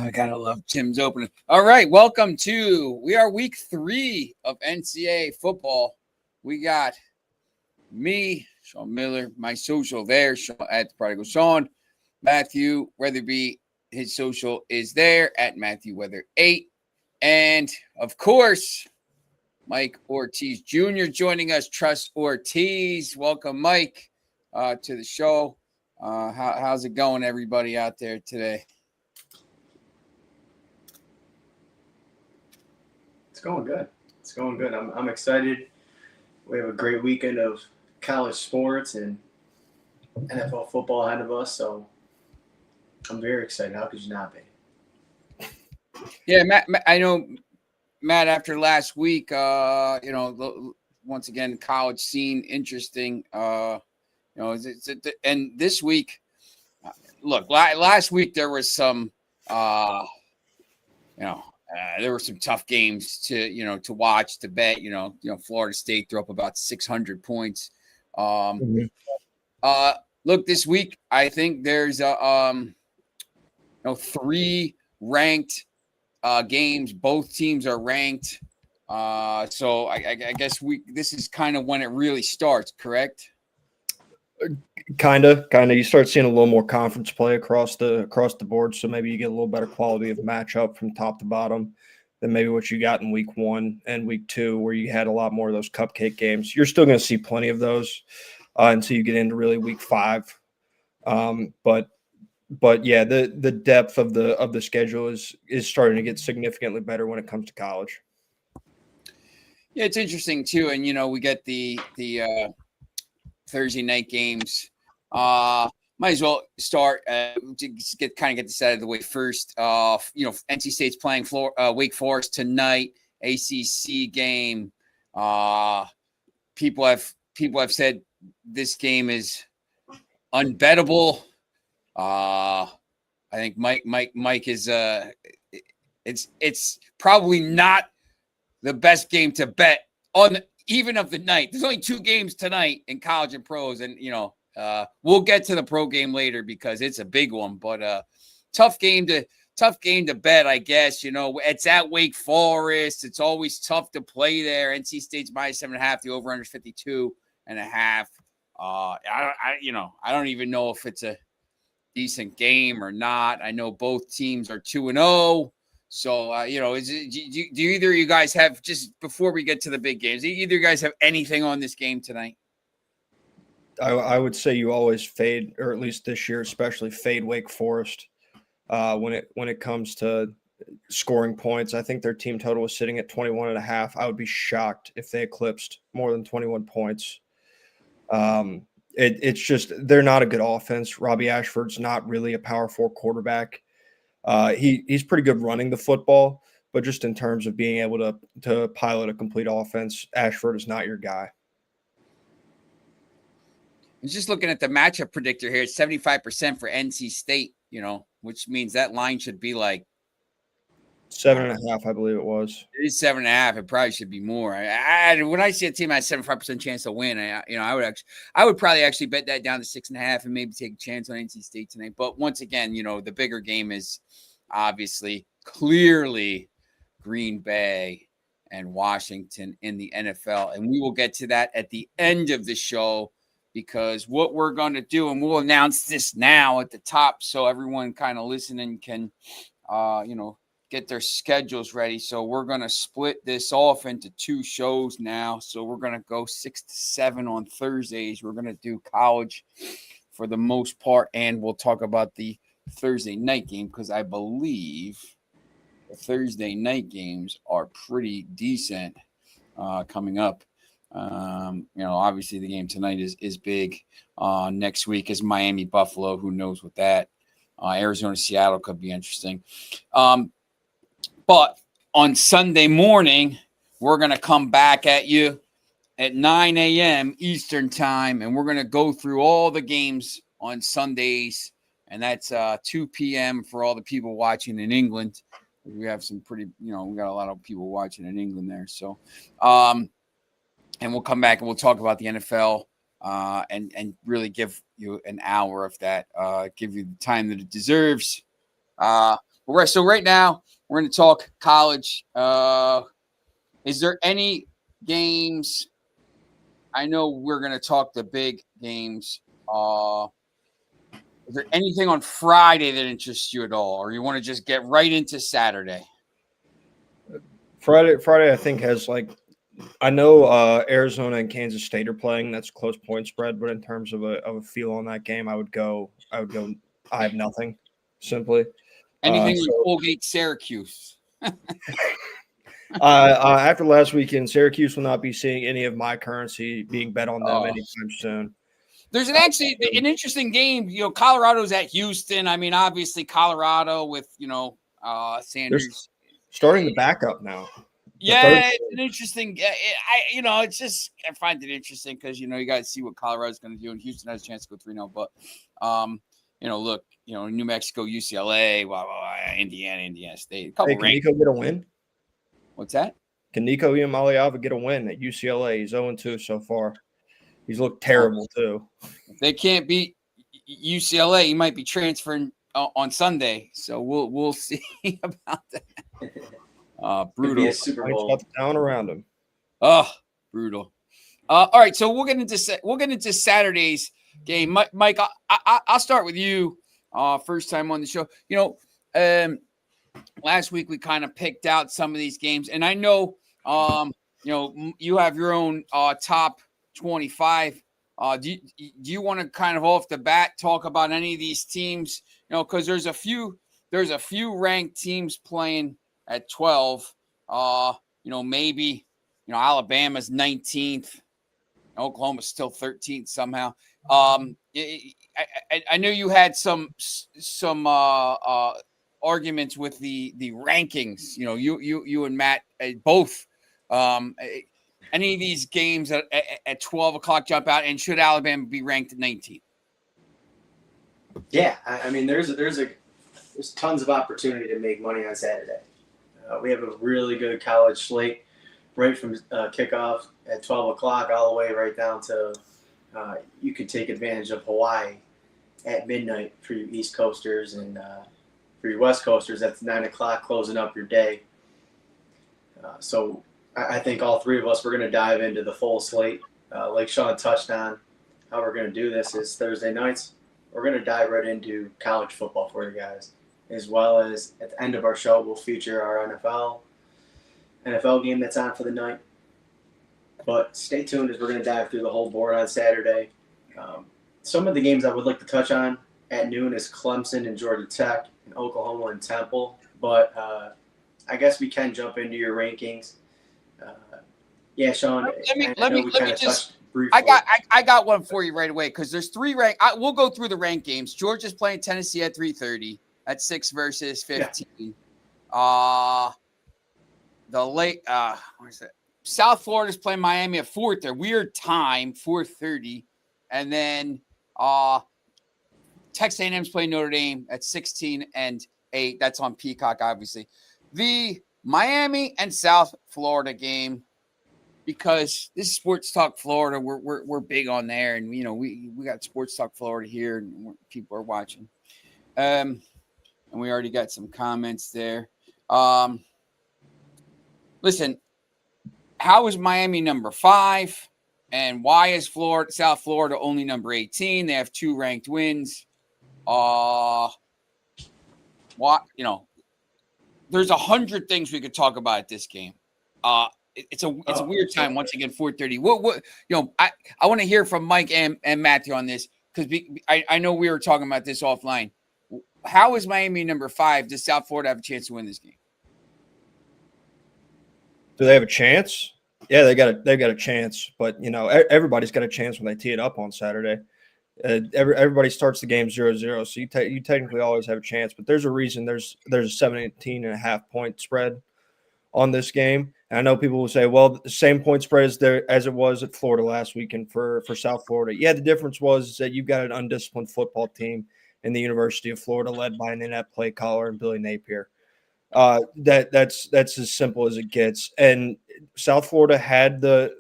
I gotta love Tim's opening. All right, welcome to week 3 of NCAA football. We got me, Sean Miller, my social there, Sean, at the Prodigal Sean. Matthew Weatherby, his social is there at Matthew Weather 8, and of course, Mike Ortiz Jr. joining us. Trust Ortiz, welcome, Mike, to the show. How's it going, everybody out there today? It's going good. It's going good. I'm excited. We have a great weekend of college sports and NFL football ahead of us, so I'm very excited. How could you not be? Yeah, Matt, I know, Matt, after last week, once again, college scene interesting. And this week, look, last week there was some, there were some tough games to watch, to bet. Florida State threw up about 600 points. Look, this week I think there's 3 ranked games. Both teams are ranked. So I guess this is kind of when it really starts, correct? Kind of. You start seeing a little more conference play across the board, so maybe you get a little better quality of matchup from top to bottom than maybe what you got in week 1 and week 2, where you had a lot more of those cupcake games. You're still going to see plenty of those until you get into really week 5. But yeah, the depth of the schedule is starting to get significantly better when it comes to college. Yeah, it's interesting too, and we get the Thursday night games. Might as well start to get this out of the way first. NC State's playing Wake Forest tonight. ACC game. People have said this game is unbettable. I think Mike is it's probably not the best game to bet on even of the night. There's only 2 games tonight in college and pros, and we'll get to the pro game later because it's a big one. But tough game to bet, I guess. It's at Wake Forest. It's always tough to play there. NC State's minus 7.5. The over under 52.5. I don't even know if it's a decent game or not. I know both teams are 2-0. So, do either of you guys have, just before we get to the big games, either you guys have anything on this game tonight? I would say you always fade, or at least this year especially, fade Wake Forest when it comes to scoring points. I think their team total was sitting at 21.5. I would be shocked if they eclipsed more than 21 points. It's just they're not a good offense. Robbie Ashford's not really a power 4 quarterback. He's pretty good running the football, but just in terms of being able to pilot a complete offense, Ashford is not your guy. I'm just looking at the matchup predictor here. It's 75% for NC State, which means that line should be like 7.5, I believe it was. It is 7.5. It probably should be more. When I see a team has 75% chance to win, I would probably actually bet that down to 6.5 and maybe take a chance on NC State tonight. But once again, the bigger game is obviously clearly Green Bay and Washington in the NFL, and we will get to that at the end of the show. Because what we're going to do, and we'll announce this now at the top so everyone kind of listening can, get their schedules ready. So we're going to split this off into 2 shows now. So we're going to go 6 to 7 on Thursdays. We're going to do college for the most part, and we'll talk about the Thursday night game because I believe the Thursday night games are pretty decent coming up. Obviously the game tonight is big. Next week is Miami Buffalo. Who knows what that? Arizona Seattle could be interesting. But on Sunday morning, we're going to come back at you at 9 a.m. Eastern time, and we're going to go through all the games on Sundays, and that's 2 p.m. for all the people watching in England. We have some pretty, we got a lot of people watching in England there. So, and we'll come back and we'll talk about the NFL and really give you an hour of that, give you the time that it deserves. So right now we're going to talk college. Is there any games? I know we're going to talk the big games. Is there anything on Friday that interests you at all, or you want to just get right into Saturday? Friday, I think has I know Arizona and Kansas State are playing. That's a close point spread, but in terms of a feel on that game, I would go. I have nothing. Simply. Anything with Colgate, Syracuse. After last weekend, Syracuse will not be seeing any of my currency being bet on them anytime soon. There's an interesting game. Colorado's at Houston. I mean, obviously Colorado with Sanders. They're starting the backup now. Yeah, it's an interesting. I find it interesting because you got to see what Colorado's going to do, and Houston has a chance to go 3-0. But look, New Mexico, UCLA, Indiana State. Can Nico get a win? What's that? Can Nico Iamaleava get a win at UCLA? He's 0-2 so far. He's looked terrible too. If they can't beat UCLA, he might be transferring on Sunday. So we'll see about that. Brutal. Be a Super Bowl down around him. Oh, brutal. All right, so we'll get into Saturday's game. Mike, I'll start with you. First time on the show. Last week we kind of picked out some of these games, and I know you have your own top 25. Do you want to kind of off the bat talk about any of these teams? Because there's a few ranked teams playing at 12. Maybe Alabama's 19th, Oklahoma's still 13th somehow. I know you had some arguments with the rankings. You and Matt both. Any of these games at 12 o'clock jump out, and should Alabama be ranked at 19? Yeah, I mean, there's tons of opportunity to make money on Saturday. We have a really good college slate right from kickoff at 12 o'clock all the way right down to you could take advantage of Hawaii at midnight for you East Coasters, and for your West Coasters, that's 9 o'clock closing up your day. So I think all three of us, we're going to dive into the full slate. Like Sean touched on, how we're going to do this is Thursday nights. We're going to dive right into college football for you guys, as well as at the end of our show, we'll feature our NFL game that's on for the night. But stay tuned as we're going to dive through the whole board on Saturday. Some of the games I would like to touch on at noon is Clemson and Georgia Tech, and Oklahoma and Temple. But I guess we can jump into your rankings. Yeah, Sean. Let me just. I got one for you right away because there's three rank. We'll go through the rank games. Georgia's playing Tennessee at 3:30. At 6 versus 15. Yeah. Where's that? South Florida's playing Miami at 4:30. Weird time, 4:30, and then Texas A&M's playing Notre Dame at 16 and 8. That's on Peacock, obviously. The Miami and South Florida game, because this is Sports Talk Florida, we're big on there, and we got Sports Talk Florida here, and people are watching. And we already got some comments there. Listen, how is Miami number 5? And why is South Florida only number 18? They have 2 ranked wins. There's 100 things we could talk about at this game. It's a weird time. Once again, 4:30. What I want to hear from Mike and Matthew on this, because I know we were talking about this offline. How is Miami number 5? Does South Florida have a chance to win this game? Do they have a chance? Yeah, they've got a chance, but everybody's got a chance when they tee it up on Saturday. Everybody starts the game 0-0, so you technically always have a chance. But there's a reason there's a 17.5 point spread on this game. And I know people will say, well, the same point spread as it was at Florida last weekend for South Florida. Yeah, the difference was that you've got an undisciplined football team in the University of Florida led by an inept play caller and Billy Napier. That's as simple as it gets. And South Florida had the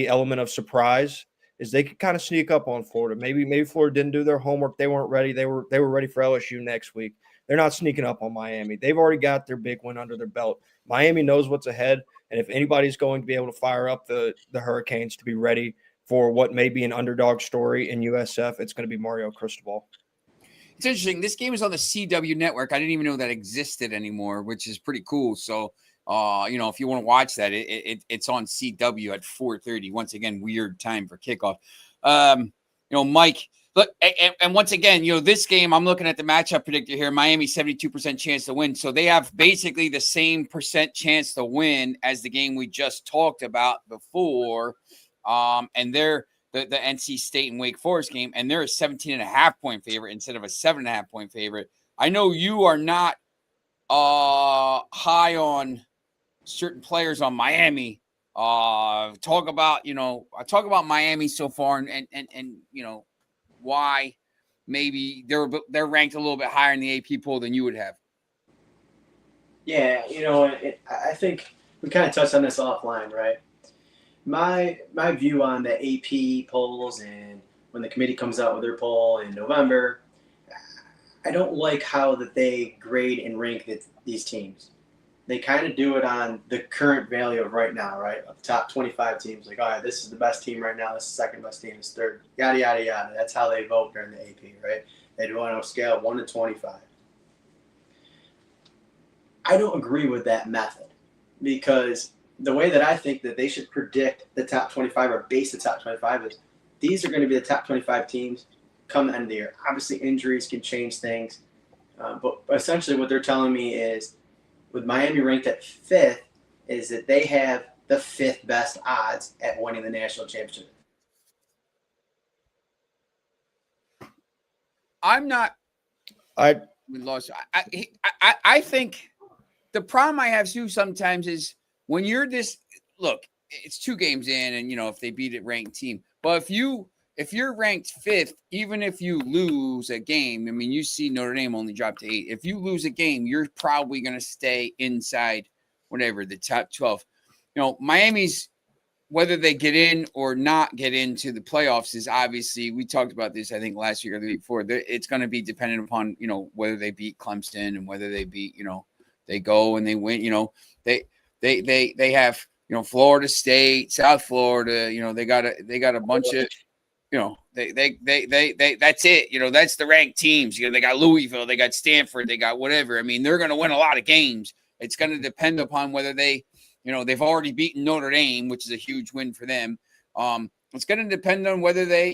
element of surprise, is they could kind of sneak up on Florida. Maybe Florida didn't do their homework. They weren't ready. They were ready for LSU next week. They're not sneaking up on Miami. They've already got their big win under their belt. Miami knows what's ahead, and if anybody's going to be able to fire up the Hurricanes to be ready for what may be an underdog story in USF, it's going to be Mario Cristobal. It's interesting. This game is on the CW network. I didn't even know that existed anymore, which is pretty cool. So, if you want to watch that, it's on CW at 4:30. Once again, weird time for kickoff. Mike, look, and once again, this game, I'm looking at the matchup predictor here. Miami 72% chance to win. So they have basically the same percent chance to win as the game we just talked about before. And they're the NC State and Wake Forest game, and they're a 17.5-point favorite instead of a 7.5-point favorite. I know you are not high on certain players on Miami. Talk about Miami so far and why maybe they're ranked a little bit higher in the AP poll than you would have. Yeah, I think we kind of touched on this offline, right? My view on the AP polls and when the committee comes out with their poll in November, I don't like how that they grade and rank these teams. They kind of do it on the current value of right now, right? Of the top 25 teams, like, all right, this is the best team right now, this is the second best team, this is third, yada, yada, yada. That's how they vote during the AP, right? They do it on a scale of 1 to 25. I don't agree with that method because the way that I think that they should predict the top 25 or base the top 25 is these are going to be the top 25 teams come the end of the year. Obviously, injuries can change things. But essentially what they're telling me is with Miami ranked at 5th is that they have the 5th best odds at winning the national championship. We lost. I think the problem I have too sometimes is when you're this. Look, it's 2 games in, and if they beat a ranked team, but if you're ranked 5th, even if you lose a game, I mean, you see Notre Dame only dropped to 8. If you lose a game, you're probably going to stay inside whatever the top 12. Miami's whether they get in or not get into the playoffs is obviously, we talked about this, I think, last year or the week before. It's going to be dependent upon, whether they beat Clemson and whether they beat, they go and they win, they have, Florida State, South Florida, they got a bunch of, they that's it. That's the ranked teams. They got Louisville, they got Stanford, they got whatever. I mean, they're going to win a lot of games. It's going to depend upon whether they, they've already beaten Notre Dame, which is a huge win for them. It's going to depend on whether they,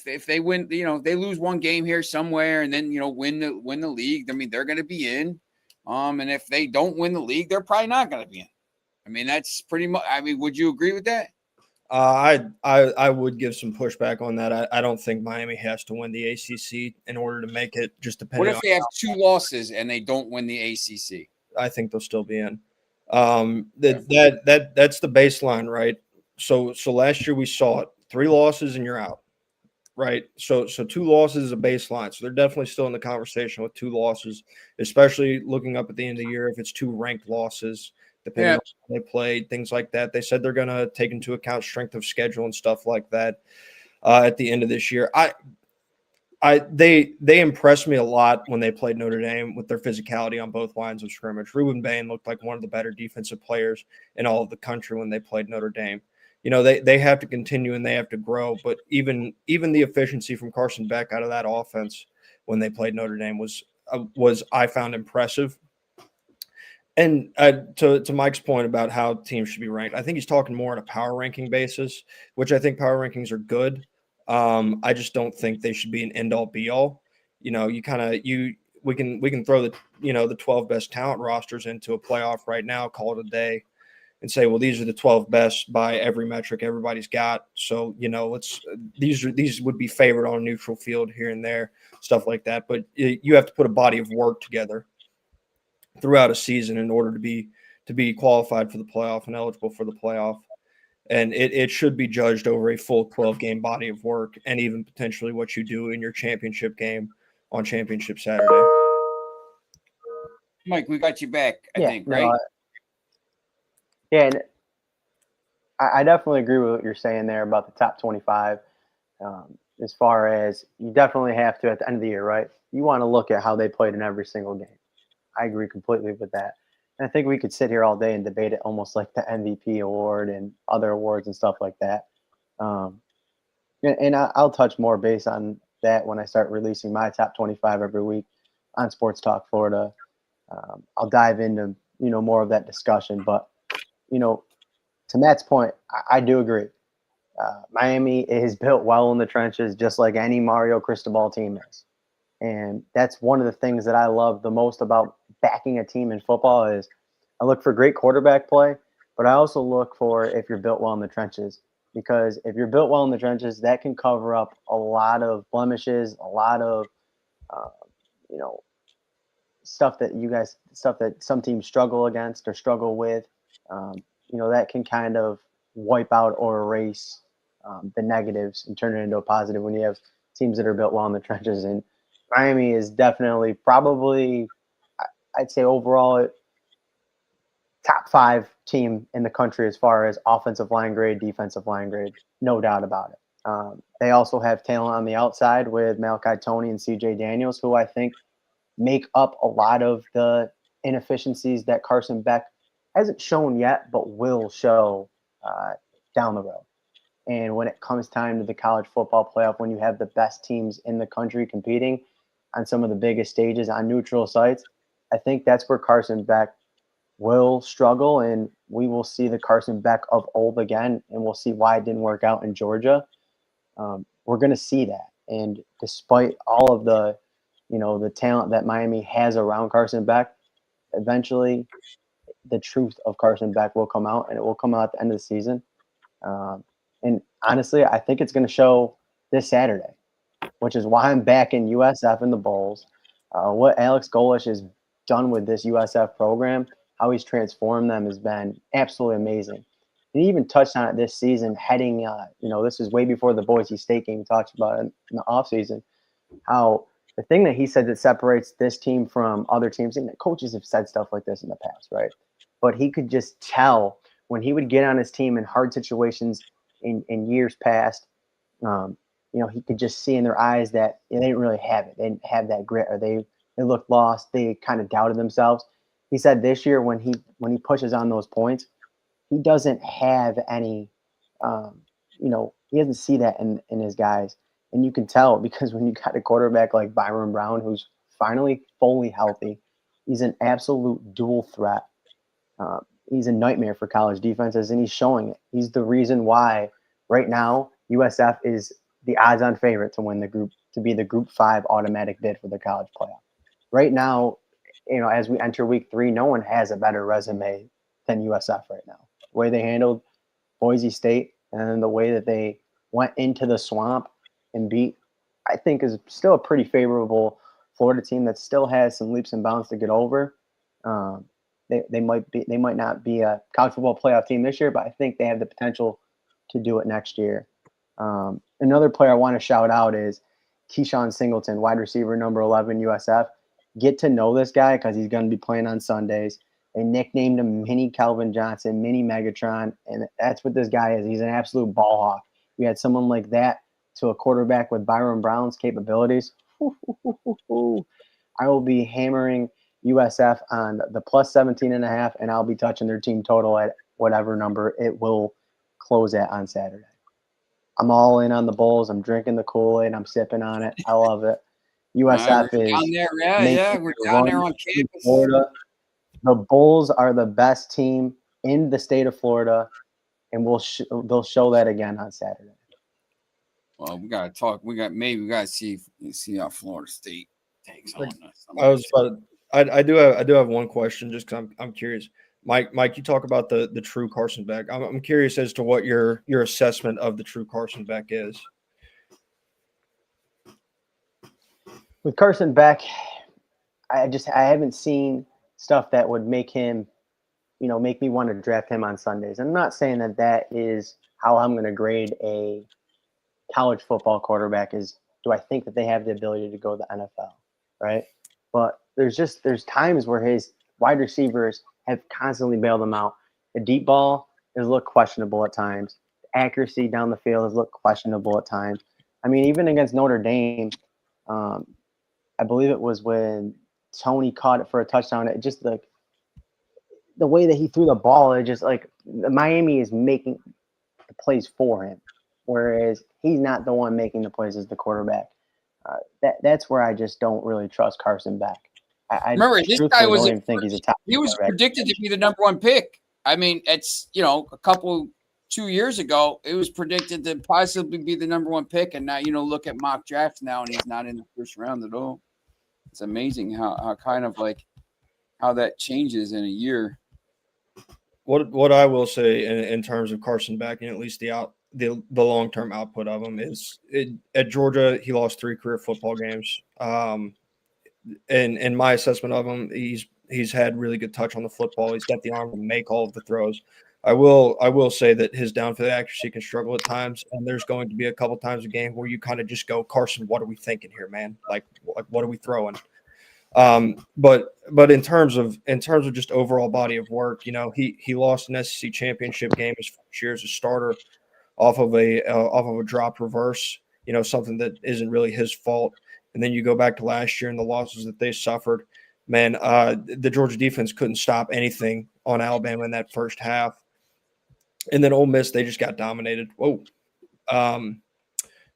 if they win, they lose one game here somewhere and then, win the league. I mean, they're going to be in. And if they don't win the league, they're probably not going to be in. I mean, that's pretty much. I mean, would you agree with that? I would give some pushback on that. I don't think Miami has to win the ACC in order to make it. Just depending. What if they have 2 losses and they don't win the ACC? I think they'll still be in. That's the baseline, right? So last year we saw it: 3 losses and you're out, right? So 2 losses is a baseline. So they're definitely still in the conversation with 2 losses, especially looking up at the end of the year if it's 2 ranked losses. Depending on how they played, things like that. They said they're going to take into account strength of schedule and stuff like that at the end of this year. They impressed me a lot when they played Notre Dame with their physicality on both lines of scrimmage. Ruben Bain looked like one of the better defensive players in all of the country when they played Notre Dame. They have to continue and they have to grow, but even the efficiency from Carson Beck out of that offense when they played Notre Dame was I found impressive. And to Mike's point about how teams should be ranked, I think he's talking more on a power ranking basis, which I think power rankings are good. I just don't think they should be an end all be all. We can throw the 12 best talent rosters into a playoff right now, call it a day, and say, well, these are the 12 best by every metric everybody's got. So these would be favored on a neutral field here and there, stuff like that. But you have to put a body of work together throughout a season in order to be qualified for the playoff and eligible for the playoff. And it should be judged over a full 12-game body of work and even potentially what you do in your championship game on championship Saturday. Mike, we got you back, I think, right? And I definitely agree with what you're saying there about the top 25. as far as you definitely have to at the end of the year, right? You want to look at how they played in every single game. I agree completely with that. And I think we could sit here all day and debate it almost like the MVP award and other awards and stuff like that. Um, I'll touch more based on that when I start releasing my top 25 every week on Sports Talk Florida. I'll dive into more of that discussion, but you know, to Matt's point, I do agree. Miami is built well in the trenches, just like any Mario Cristobal team is, and that's one of the things that I love the most about backing a team in football is I look for great quarterback play, but I also look for if you're built well in the trenches. Because if you're built well in the trenches, that can cover up a lot of blemishes, a lot of uh, you know stuff that some teams struggle against or struggle with. That can kind of wipe out or erase the negatives and turn it into a positive when you have teams that are built well in the trenches. And Miami is definitely probably, I'd say overall, top 5 team in the country as far as offensive line grade, defensive line grade, no doubt about it. They also have talent on the outside with Malachi Tony and CJ Daniels, who I think make up a lot of the inefficiencies that Carson Beck hasn't shown yet, but will show down the road. And when it comes time to the college football playoff, when you have the best teams in the country competing on some of the biggest stages on neutral sites, I think that's where Carson Beck will struggle, and we will see the Carson Beck of old again, and we'll see why it didn't work out in Georgia. We're going to see that. And despite all of the talent that Miami has around Carson Beck, eventually the truth of Carson Beck will come out, and it will come out at the end of the season. And honestly, I think it's going to show this Saturday, which is why I'm back in USF in the Bowls. What Alex Golish has done with this USF program, how he's transformed them has been absolutely amazing. And he even touched on it this season heading, this is way before the Boise State game. He talks about it in the offseason, how the thing that he said that separates this team from other teams, and coaches have said stuff like this in the past, right? But he could just tell when he would get on his team in hard situations in years past, he could just see in their eyes that they didn't really have it. They didn't have that grit, or they looked lost. They kind of doubted themselves. He said this year when he pushes on those points, he doesn't have any, he doesn't see that in his guys. And you can tell because when you got a quarterback like Byron Brown, who's finally fully healthy, he's an absolute dual threat. He's a nightmare for college defenses, and he's showing it. He's the reason why right now USF is the odds-on favorite to win to be the Group 5 automatic bid for the college playoff. Right now, as we enter week 3, no one has a better resume than USF right now. The way they handled Boise State and the way that they went into the swamp and beat, I think, is still a pretty favorable Florida team that still has some leaps and bounds to get over. They might not be a college football playoff team this year, but I think they have the potential to do it next year. Another player I want to shout out is Keyshawn Singleton, wide receiver number 11 USF. Get to know this guy because he's going to be playing on Sundays. They nicknamed him Mini Calvin Johnson, Mini Megatron, and that's what this guy is. He's an absolute ball hawk. You had someone like that to a quarterback with Byron Brown's capabilities. I will be hammering USF on the plus 17.5, and I'll be touching their team total at whatever number it will close at on Saturday. I'm all in on the Bulls. I'm drinking the Kool-Aid. I'm sipping on it. I love it. USF we're is down there. We're down there on campus. Florida. The Bulls are the best team in the state of Florida, and they'll show that again on Saturday. Well, we gotta talk. We gotta see how Florida State takes on us. I do have one question just because I'm curious. Mike, you talk about the true Carson Beck. I'm curious as to what your assessment of the true Carson Beck is. With Carson Beck, I haven't seen stuff that would make him, make me want to draft him on Sundays. I'm not saying that is how I'm going to grade a college football quarterback. Is do I think that they have the ability to go to the NFL, right? But there's times where his wide receivers have constantly bailed him out. The deep ball has looked questionable at times. The accuracy down the field has looked questionable at times. I mean, even against Notre Dame, I believe it was when Tony caught it for a touchdown. It just like the way that he threw the ball, it just like Miami is making the plays for him, whereas he's not the one making the plays as the quarterback. That's where I just don't really trust Carson Beck. I Remember, this guy truthfully was don't even think he's a top. he was quarterback. predicted to be the number one pick. I mean, it's a couple 2 years ago, it was predicted to possibly be the number one pick, and now look at mock drafts now, and he's not in the first round at all. It's amazing how kind of like how that changes in a year. What I will say in terms of Carson Beck, and at least the long term output of him is at Georgia he lost 3 career football games. And in my assessment of him, he's had really good touch on the football. He's got the arm to make all of the throws. I will say that his downfield accuracy can struggle at times, and there's going to be a couple times a game where you kind of just go, Carson, what are we thinking here, man? Like what are we throwing? But in terms of just overall body of work, he lost an SEC championship game his first year as a starter off of a drop reverse, something that isn't really his fault. And then you go back to last year and the losses that they suffered. Man, the Georgia defense couldn't stop anything on Alabama in that first half. And then Ole Miss, they just got dominated. Whoa.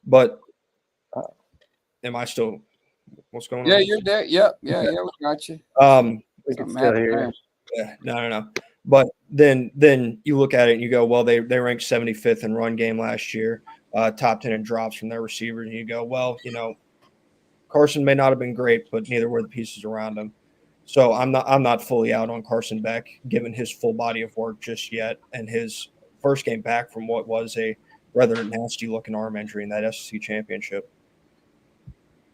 But am I still – what's going on? Yeah, you're there. Yeah, we got you. We can still hear you. Yeah, no. But then you look at it and you go, well, they ranked 75th in run game last year, top 10 in drops from their receivers. And you go, well, Carson may not have been great, but neither were the pieces around him. So I'm not fully out on Carson Beck, given his full body of work just yet, and his first game back from what was a rather nasty looking arm injury in that SEC championship.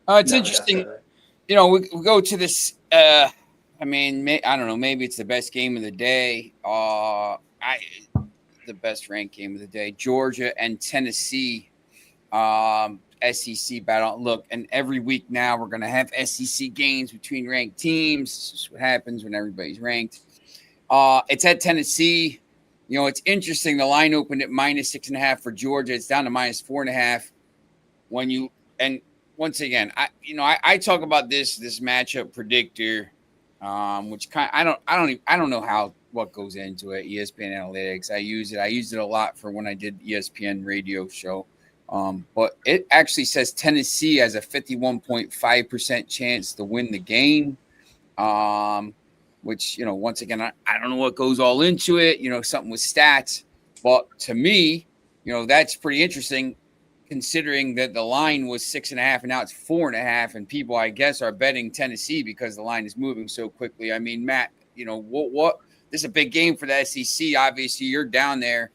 It's interesting. We go to this. I don't know. Maybe it's the best game of the day. The best ranked game of the day. Georgia and Tennessee. SEC battle. Look, and every week now we're going to have SEC games between ranked teams. This is what happens when everybody's ranked. It's at Tennessee. It's interesting. The line opened at -6.5 for Georgia. It's down to -4.5. And once again, I talk about this matchup predictor, which I don't know what goes into it. ESPN Analytics. I use it. I used it a lot for when I did ESPN radio show. But it actually says Tennessee has a 51.5% chance to win the game. Which, once again, I don't know what goes all into it, something with stats. But to me, that's pretty interesting considering that the line was 6.5 and now it's 4.5. And people, I guess, are betting Tennessee because the line is moving so quickly. I mean, Matt, what this is a big game for the SEC. Obviously, you're down there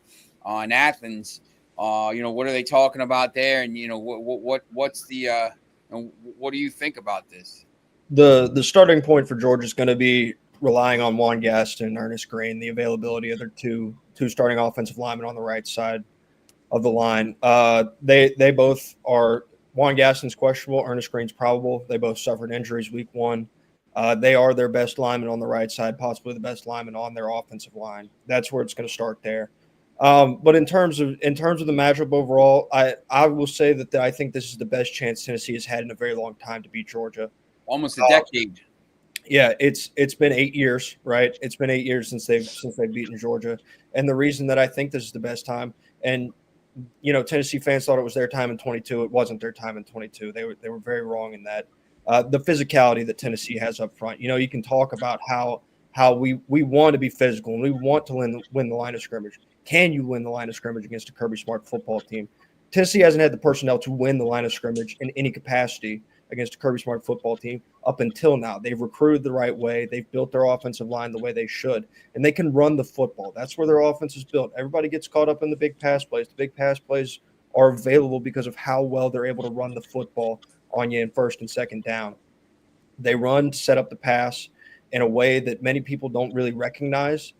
in Athens. What are they talking about there? And, what's the what do you think about this? The starting point for Georgia is going to be relying on Juan Gaston and Ernest Green, the availability of their two starting offensive linemen on the right side of the line. They both are – Juan Gaston's questionable. Ernest Green's probable. They both suffered injuries week 1. They are their best linemen on the right side, possibly the best lineman on their offensive line. That's where it's going to start there. But in terms of the matchup overall, I will say that I think this is the best chance Tennessee has had in a very long time to beat Georgia. Almost a decade. Yeah, it's been 8 years, right? It's been 8 years since they've beaten Georgia, and the reason that I think this is the best time, and Tennessee fans thought it was their time in 22. It wasn't their time in 22. They were very wrong in that. The physicality that Tennessee has up front. You can talk about how we want to be physical and we want to win the line of scrimmage. Can you win the line of scrimmage against a Kirby Smart football team? Tennessee hasn't had the personnel to win the line of scrimmage in any capacity against a Kirby Smart football team up until now. They've recruited the right way. They've built their offensive line the way they should, and they can run the football. That's where their offense is built. Everybody gets caught up in the big pass plays. The big pass plays are available because of how well they're able to run the football on you in first and second down. They run to set up the pass in a way that many people don't really recognize,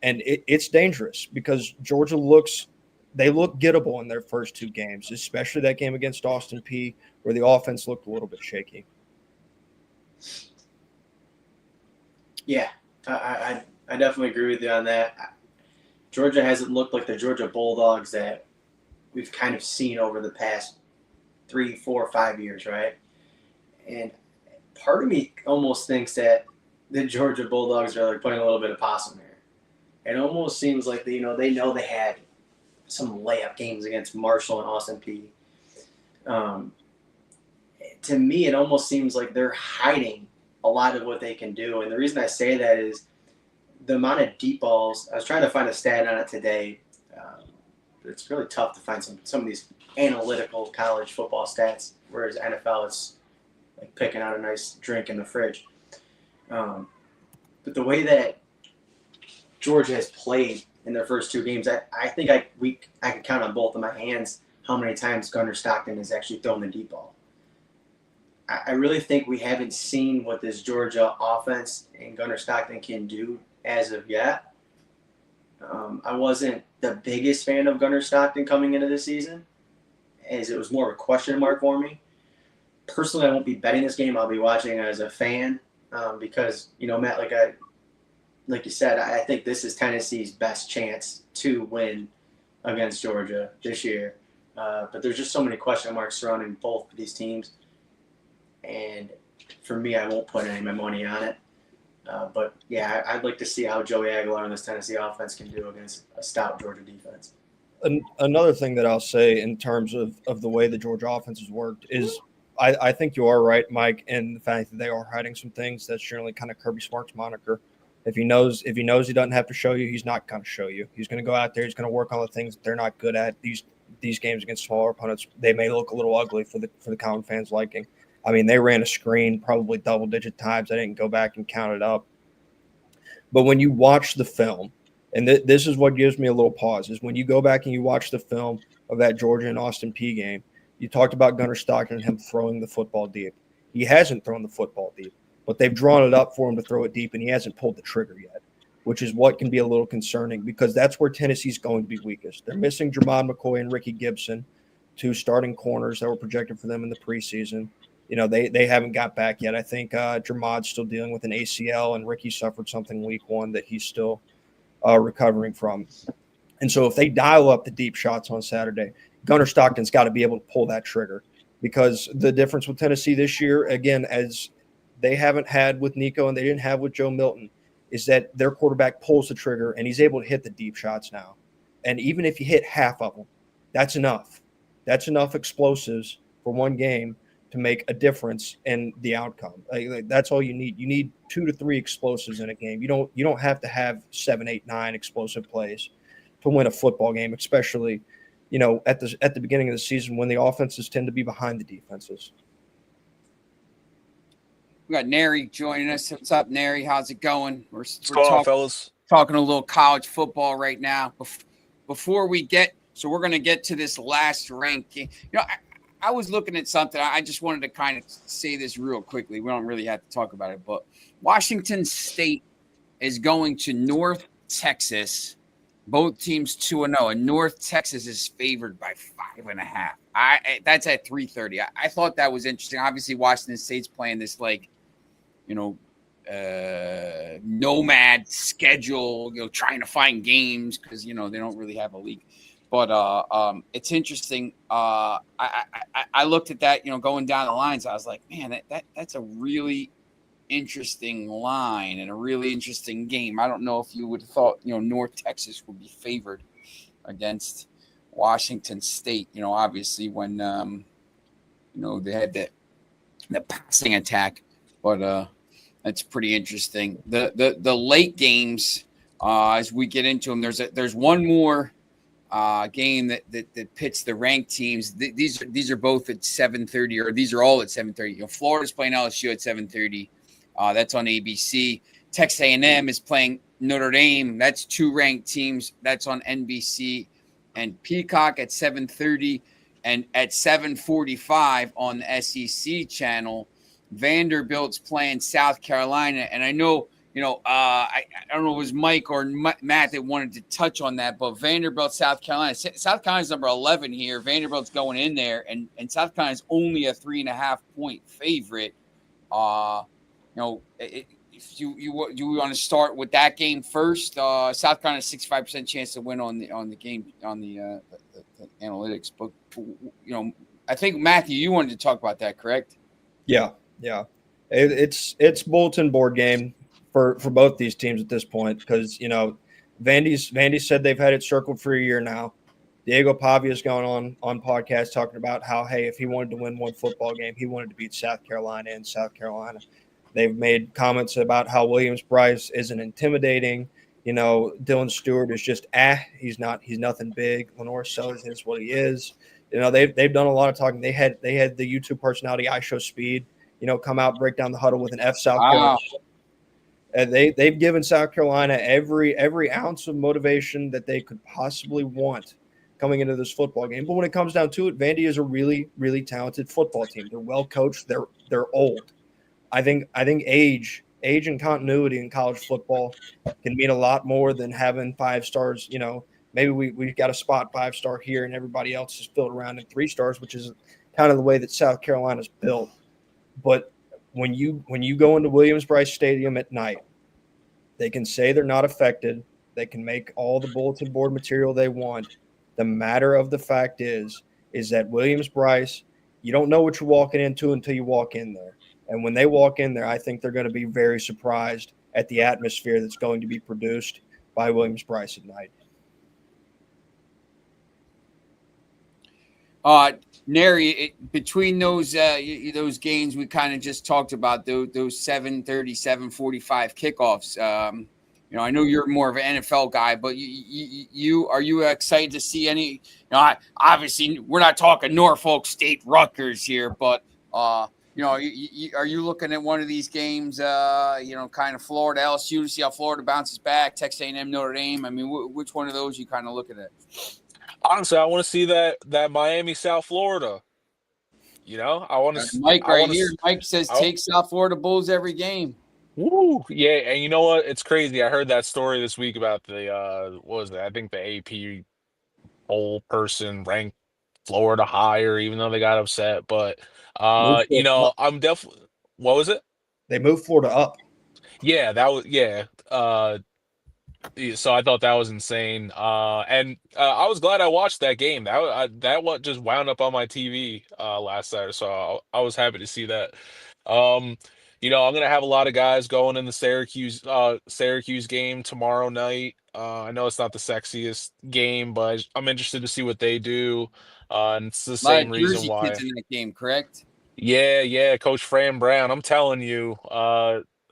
and it's dangerous because Georgia look gettable in their first 2 games, especially that game against Austin Peay where the offense looked a little bit shaky. Yeah, I definitely agree with you on that. Georgia hasn't looked like the Georgia Bulldogs that we've kind of seen over the past 3, 4, 5 years, right? And part of me almost thinks that the Georgia Bulldogs are like putting a little bit of possum here. It almost seems like they know they had some layup games against Marshall and Austin Peay. To me, it almost seems like they're hiding a lot of what they can do. And the reason I say that is the amount of deep balls. I was trying to find a stat on it today. It's really tough to find some of these analytical college football stats, whereas NFL, it's like picking out a nice drink in the fridge. But the way that Georgia has played in their first 2 games, I think I can count on both of my hands how many times Gunnar Stockton has actually thrown the deep ball. I really think we haven't seen what this Georgia offense and Gunnar Stockton can do as of yet. I wasn't the biggest fan of Gunnar Stockton coming into this season, as it was more of a question mark for me. Personally, I won't be betting this game. I'll be watching as a fan because, Matt, like you said, I think this is Tennessee's best chance to win against Georgia this year. But there's just so many question marks surrounding both of these teams. And for me, I won't put any of my money on it. But, yeah, I'd like to see how Joey Aguilar and this Tennessee offense can do against a stout Georgia defense. Another thing that I'll say in terms of the way the Georgia offense has worked is I think you are right, Mike, in the fact that they are hiding some things. That's generally kind of Kirby Smart's moniker. If he knows he doesn't have to show you, he's not going to show you. He's going to go out there. He's going to work on the things that they're not good at. These games against smaller opponents, they may look a little ugly for the common fans' liking. I mean, they ran a screen probably double-digit times. I didn't go back and count it up. But when you watch the film, and this is what gives me a little pause, is when you go back and you watch the film of that Georgia and Austin Peay game, you talked about Gunnar Stockton and him throwing the football deep. He hasn't thrown the football deep, but they've drawn it up for him to throw it deep, and he hasn't pulled the trigger yet, which is what can be a little concerning because that's where Tennessee's going to be weakest. They're missing Jermod McCoy and Ricky Gibson, 2 starting corners that were projected for them in the preseason. They haven't got back yet. I think Jermod's still dealing with an ACL, and Ricky suffered something week 1 that he's still recovering from. And so if they dial up the deep shots on Saturday, Gunnar Stockton's got to be able to pull that trigger because the difference with Tennessee this year, again, as they haven't had with Nico and they didn't have with Joe Milton, is that their quarterback pulls the trigger and he's able to hit the deep shots now. And even if you hit half of them, that's enough. That's enough explosives for one game to make a difference in the outcome. That's all you need. You need 2 to 3 explosives in a game. You don't have to have 7, 8, 9 explosive plays to win a football game, especially, at the beginning of the season when the offenses tend to be behind the defenses. We got Nary joining us. What's up, Nary? How's it going? We're fellas? Talking a little college football right now. Before we get, so we're going to get to this last ranking. I was looking at something. I just wanted to kind of say this real quickly. We don't really have to talk about it, but Washington State is going to North Texas. Both teams 2-0, and North Texas is favored by 5.5. That's at 3:30. I thought that was interesting. Obviously, Washington State's playing this nomad schedule, trying to find games because they don't really have a league. But it's interesting. I looked at that, going down the lines. I was like, man, that's a really interesting line and a really interesting game. I don't know if you would have thought, North Texas would be favored against Washington State. Obviously when they had the passing attack, but that's pretty interesting. The late games, as we get into them, there's one more game that pits the ranked teams. These are both at 7:30, or these are all at 7:30. Florida's playing LSU at 7:30. That's on ABC. Texas A&M is playing Notre Dame. That's 2 ranked teams. That's on NBC and Peacock at 7:30, and at 7:45 on the SEC channel. Vanderbilt's playing South Carolina, and I know. I don't know if it was Mike or Matt that wanted to touch on that, but Vanderbilt, South Carolina. South Carolina's number 11 here. Vanderbilt's going in there, and South Carolina's only a 3.5-point favorite. If you want to start with that game first, South Carolina 65% chance to win on the game on the analytics, but I think Matthew, you wanted to talk about that, correct? Yeah. It's bulletin board game for both these teams at this point because Vandy said they've had it circled for a year now. Diego Pavia's going on podcast talking about how, hey, if he wanted to win one football game, he wanted to beat South Carolina in South Carolina. They've made comments about how Williams-Brice isn't intimidating. Dylan Stewart is just he's nothing big. Lenore Sellers is what he is. They've done a lot of talking. They had the YouTube personality I Show Speed, come out, break down the huddle with an F South Carolina. And they've given South Carolina every ounce of motivation that they could possibly want coming into this football game. But when it comes down to it, Vandy is a really, really talented football team. They're well coached. They're old. I think age and continuity in college football can mean a lot more than having 5 stars. Maybe we got a spot 5-star here and everybody else is filled around in 3 stars, which is kind of the way that South Carolina's built. But when you go into Williams-Brice Stadium at night, they can say they're not affected. They can make all the bulletin board material they want. The matter of the fact is that Williams-Brice, you don't know what you're walking into until you walk in there. And when they walk in there, I think they're going to be very surprised at the atmosphere that's going to be produced by Williams-Brice at night. Nary, between those games we kind of just talked about, those 7:30, 7:45 kickoffs. I know you're more of an NFL guy, but are you excited to see any? Obviously, we're not talking Norfolk State Rutgers here, but are you looking at one of these games? Kind of Florida LSU to see how Florida bounces back, Texas A&M Notre Dame. I mean, which one of those you kind of looking at? Honestly, I want to see that Miami South Florida. I want to. Mike here. Mike says take South Florida Bulls every game. Woo, yeah, and you know what? It's crazy. I heard that story this week about the what was it? I think the AP poll person ranked Florida higher, even though they got upset. But I'm definitely. What was it? They moved Florida up. Yeah, that was So I thought that was insane. And I was glad I watched that game. That what just wound up on my TV last Saturday, so I was happy to see that. I'm gonna have a lot of guys going in the Syracuse game tomorrow night. I know it's not the sexiest game, but I'm interested to see what they do. And it's the same reason why. Kids in that game, correct? Yeah, Coach Fran Brown. I'm telling you,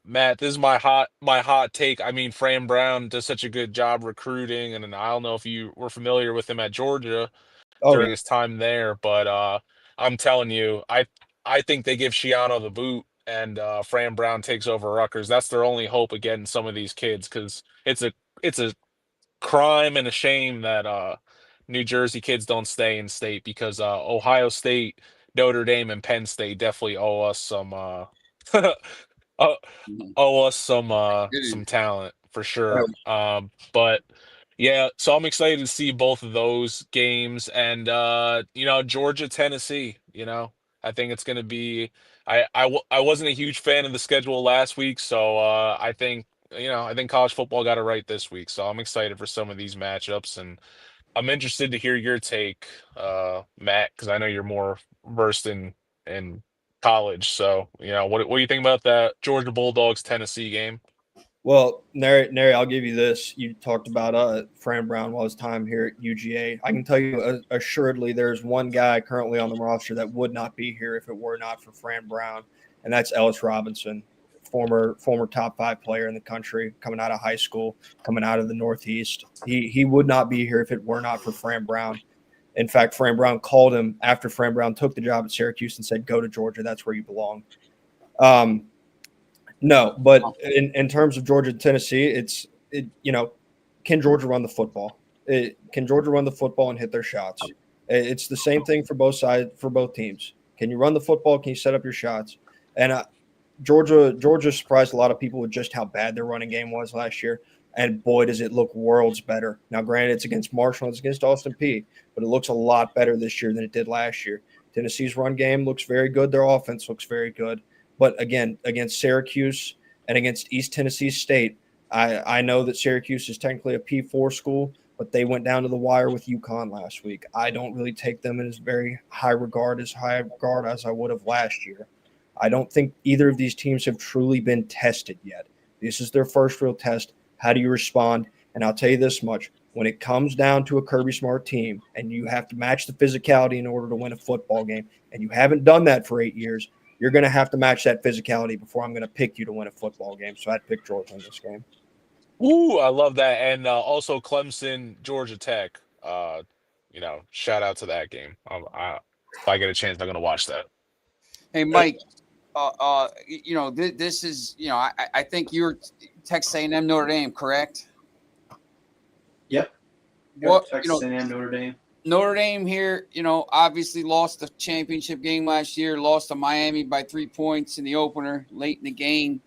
Matt, this is my hot take. I mean, Fran Brown does such a good job recruiting, and I don't know if you were familiar with him at Georgia during his time there, but I'm telling you, I think they give Shiano the boot, and Fran Brown takes over Rutgers. That's their only hope of getting some of these kids, because it's a crime and a shame that New Jersey kids don't stay in state, because Ohio State, Notre Dame, and Penn State definitely owe us some some talent for sure. But yeah, so I'm excited to see both of those games, and Georgia, Tennessee. I think it's going to be. I wasn't a huge fan of the schedule last week, so I think college football got it right this week. So I'm excited for some of these matchups, and I'm interested to hear your take, Matt, because I know you're more versed in college. So, what do you think about that Georgia Bulldogs Tennessee game? Well, Nary, I'll give you this. You talked about Fran Brown while his time here at UGA. I can tell you assuredly there's one guy currently on the roster that would not be here if it were not for Fran Brown, and that's Ellis Robinson, former top 5 player in the country, coming out of high school, coming out of the Northeast. He would not be here if it were not for Fran Brown. In fact, Fran Brown called him after Fran Brown took the job at Syracuse and said, "Go to Georgia. That's where you belong." No, but in terms of Georgia and Tennessee, can Georgia run the football? Can Georgia run the football and hit their shots? It's the same thing for both sides, for both teams. Can you run the football? Can you set up your shots? And Georgia surprised a lot of people with just how bad their running game was last year. And boy, does it look worlds better. Now, granted, it's against Marshall, it's against Austin Peay, but it looks a lot better this year than it did last year. Tennessee's run game looks very good. Their offense looks very good. But again, against Syracuse and against East Tennessee State, I know that Syracuse is technically a P4 school, but they went down to the wire with UConn last week. I don't really take them in as very high regard as I would have last year. I don't think either of these teams have truly been tested yet. This is their first real test. How do you respond? And I'll tell you this much. When it comes down to a Kirby Smart team and you have to match the physicality in order to win a football game, and you haven't done that for 8 years, you're going to have to match that physicality before I'm going to pick you to win a football game. So I'd pick Georgia in this game. Ooh, I love that. And also Clemson, Georgia Tech. Shout out to that game. If I get a chance, I'm going to watch that. Hey, Mike, this is, I think you're Texas A&M Notre Dame, correct? Yep. What, Texas A&M Notre Dame. Notre Dame here, obviously lost the championship game last year, lost to Miami by 3 points in the opener late in the game.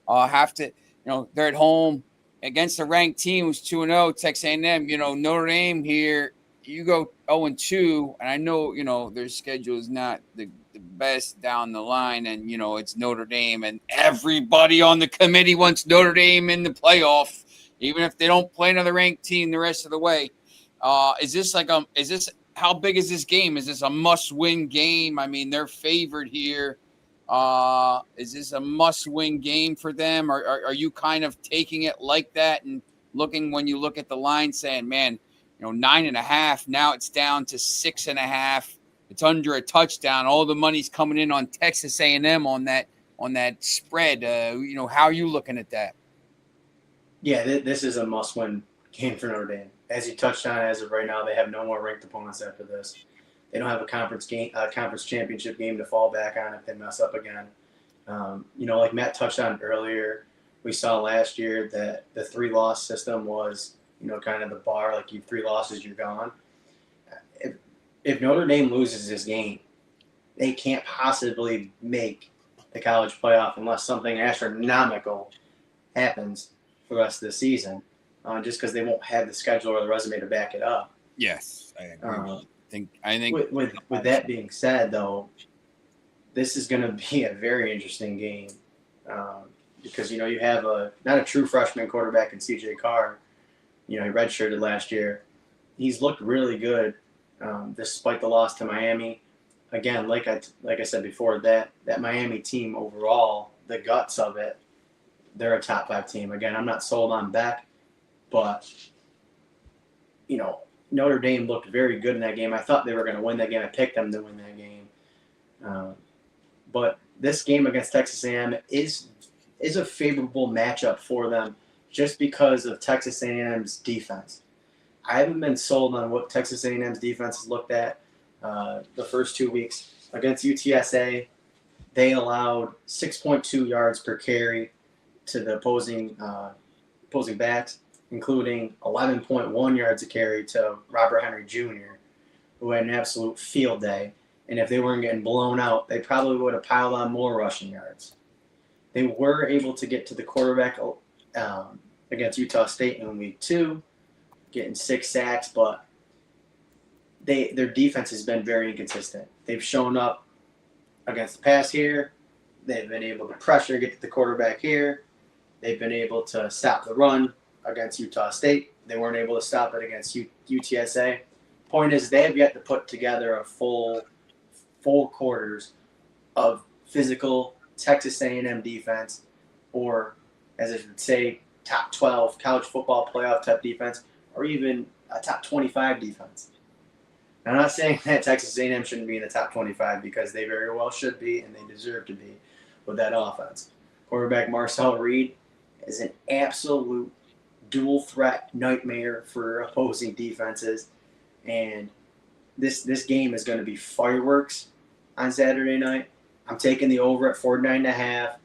They're at home against a ranked team who's 2-0, Texas A&M. Notre Dame here, you go 0-2, and I know, their schedule is not the best down the line, and, it's Notre Dame, and everybody on the committee wants Notre Dame in the playoff, even if they don't play another ranked team the rest of the way. How big is this game? Is this a must-win game? I mean, they're favored here. Is this a must-win game for them? Or are you kind of taking it like that and looking, when you look at the line, saying, man, 9.5, now it's down to 6.5. It's under a touchdown. All the money's coming in on Texas A&M on that spread. How are you looking at that? Yeah, this is a must-win game for Notre Dame. As you touched on, as of right now, they have no more ranked opponents after this. They don't have a conference championship game to fall back on if they mess up again. Like Matt touched on earlier, we saw last year that the 3-loss system was, kind of the bar. Like, you 3 losses, you're gone. If Notre Dame loses this game, they can't possibly make the college playoff unless something astronomical happens for the rest of the season, just because they won't have the schedule or the resume to back it up. Yes, I agree. I think with that being said, though, this is going to be a very interesting game because you have not a true freshman quarterback in C.J. Carr. He redshirted last year. He's looked really good despite the loss to Miami. Again, like I said before, that Miami team overall, the guts of it, they're a top 5 team. Again, I'm not sold on Beck, but Notre Dame looked very good in that game. I thought they were going to win that game. I picked them to win that game. But this game against Texas A&M is a favorable matchup for them just because of Texas A&M's defense. I haven't been sold on what Texas A&M's defense has looked at the first 2 weeks. Against UTSA, they allowed 6.2 yards per carry to the opposing backs, including 11.1 yards a carry to Robert Henry Jr., who had an absolute field day. And if they weren't getting blown out, they probably would have piled on more rushing yards. They were able to get to the quarterback against Utah State in week 2, getting 6 sacks, but their defense has been very inconsistent. They've shown up against the pass here. They've been able to pressure, get to the quarterback here. They've been able to stop the run against Utah State. They weren't able to stop it against UTSA. Point is, they have yet to put together a full quarters of physical Texas A&M defense, or as I should say, top 12 college football playoff type defense, or even a top 25 defense. I'm not saying that Texas A&M shouldn't be in the top 25 because they very well should be and they deserve to be with that offense. Quarterback Marcel Reed is an absolute dual threat nightmare for opposing defenses, and this game is going to be fireworks on Saturday night. I'm taking the over at 49.5.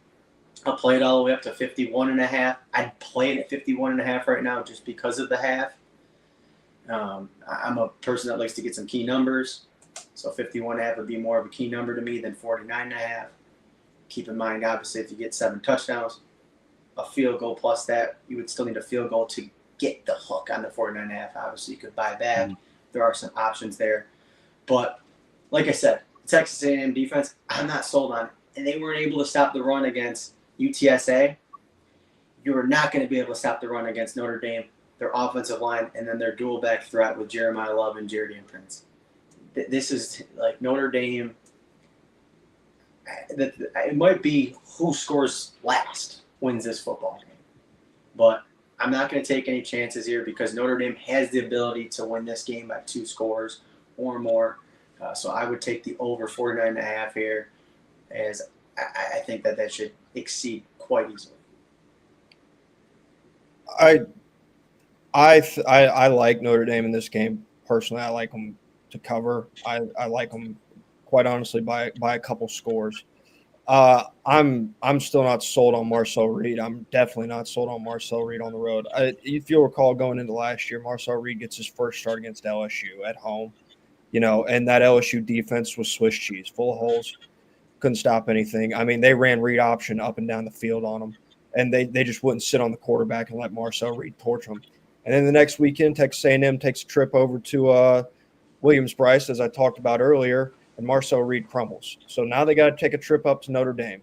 I'll play it all the way up to 51.5. I'd play it at 51.5 right now just because of the half. I'm a person that likes to get some key numbers, so 51.5 would be more of a key number to me than 49.5. Keep in mind, obviously, if you get 7 touchdowns, a field goal plus that, you would still need a field goal to get the hook on the 49.5. Obviously, you could buy back. There are some options there. But like I said, Texas A&M defense, I'm not sold on it. And they weren't able to stop the run against UTSA. You are not going to be able to stop the run against Notre Dame their offensive line, and then their dual back threat with Jeremiah Love and Jeridian Prince. This is like Notre Dame. It might be who scores last wins this football game. But I'm not going to take any chances here because Notre Dame has the ability to win this game by 2 scores or more. So I would take the over 49.5 here, as I think that should exceed quite easily. I like Notre Dame in this game personally. I like them to cover. I like them quite honestly by a couple scores. I'm still not sold on Marcel Reed. I'm definitely not sold on Marcel Reed on the road. If you'll recall, going into last year, Marcel Reed gets his first start against LSU at home, and that LSU defense was Swiss cheese, full of holes, couldn't stop anything. I mean, they ran read option up and down the field on them, and they just wouldn't sit on the quarterback and let Marcel Reed torch them. And then the next weekend, Texas A&M takes a trip over to Williams-Brice, as I talked about earlier, and Marcel Reed crumbles. So now they got to take a trip up to Notre Dame.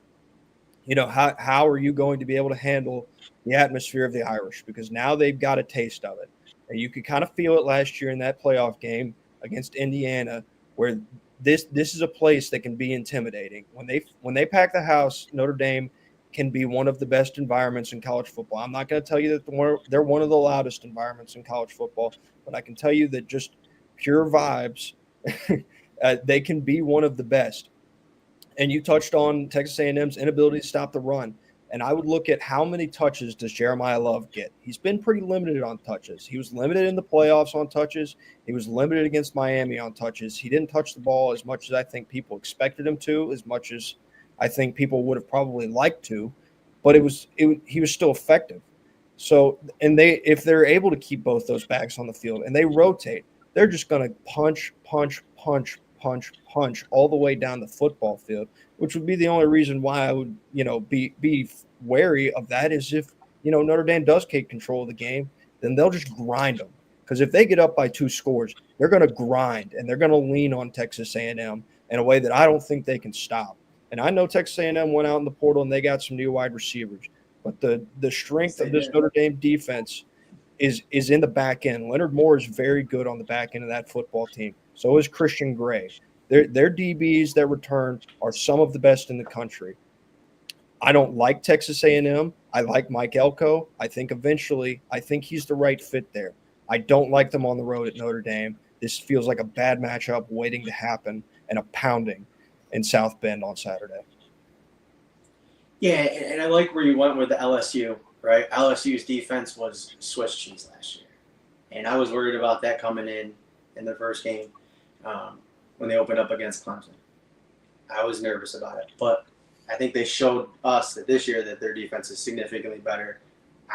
How are you going to be able to handle the atmosphere of the Irish? Because now they've got a taste of it. And you could kind of feel it last year in that playoff game against Indiana, where this is a place that can be intimidating. When they pack the house, Notre Dame can be one of the best environments in college football. I'm not going to tell you that they're one of the loudest environments in college football, but I can tell you that just pure vibes – they can be one of the best. And you touched on Texas A&M's inability to stop the run. And I would look at how many touches does Jeremiah Love get. He's been pretty limited on touches. He was limited in the playoffs on touches. He was limited against Miami on touches. He didn't touch the ball as much as I think people expected him to, as much as I think people would have probably liked to. But he was still effective. So, and if they're able to keep both those backs on the field and they rotate, they're just going to punch all the way down the football field, which would be the only reason why I would, be wary of that is if, Notre Dame does take control of the game, then they'll just grind them. Because if they get up by 2 scores, they're going to grind and they're going to lean on Texas A&M in a way that I don't think they can stop. And I know Texas A&M went out in the portal and they got some new wide receivers, but the strength of this Notre Dame defense is in the back end. Leonard Moore is very good on the back end of that football team. So is Christian Gray. Their DBs that return are some of the best in the country. I don't like Texas A&M. I like Mike Elko. I think he's the right fit there. I don't like them on the road at Notre Dame. This feels like a bad matchup waiting to happen and a pounding in South Bend on Saturday. Yeah, and I like where you went with the LSU, right? LSU's defense was Swiss cheese last year. And I was worried about that coming in their first game when they opened up against Clemson. I was nervous about it. But I think they showed us that this year that their defense is significantly better.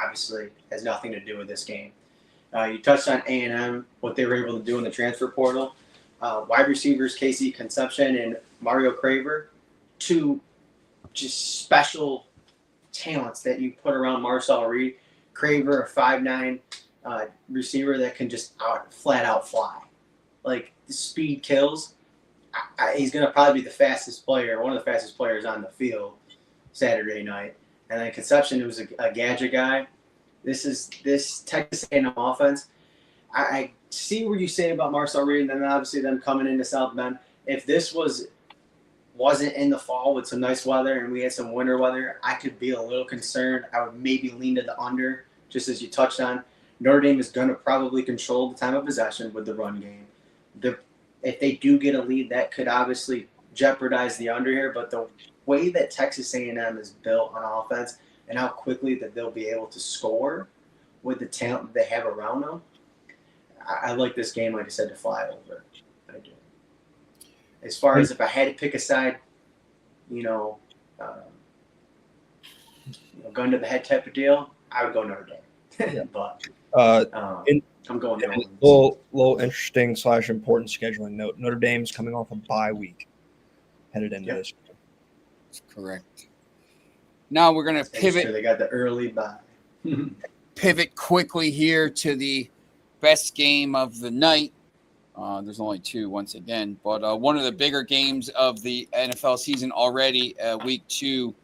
Obviously, has nothing to do with this game. You touched on A&M, what they were able to do in the transfer portal. Wide receivers Casey Conception and Mario Craver, 2 just special talents that you put around Marcel Reed. Craver, a 5'9" receiver that can just flat out fly. Like, the speed kills. He's going to probably be the fastest player, one of the fastest players on the field Saturday night. And then Conception, who's a gadget guy. This Texas A&M offense. I see what you say about Marcel Reed, and then obviously them coming into South Bend. If this wasn't in the fall with some nice weather and we had some winter weather, I could be a little concerned. I would maybe lean to the under, just as you touched on. Notre Dame is going to probably control the time of possession with the run game. If they do get a lead, that could obviously jeopardize the under here. But the way that Texas A&M is built on offense and how quickly that they'll be able to score with the talent they have around them, I like this game, like I said, to fly over. I do. As far as if I had to pick a side, gun to the head type of deal, I would go Notre Dame. Yeah. But I'm going New Orleans. Little interesting / important scheduling note. Notre Dame's coming off a bye week headed into this. That's correct. Now we're going to pivot. Sure, they got the early bye. Pivot quickly here to the best game of the night. There's only 2 once again, but one of the bigger games of the NFL season already, week 2,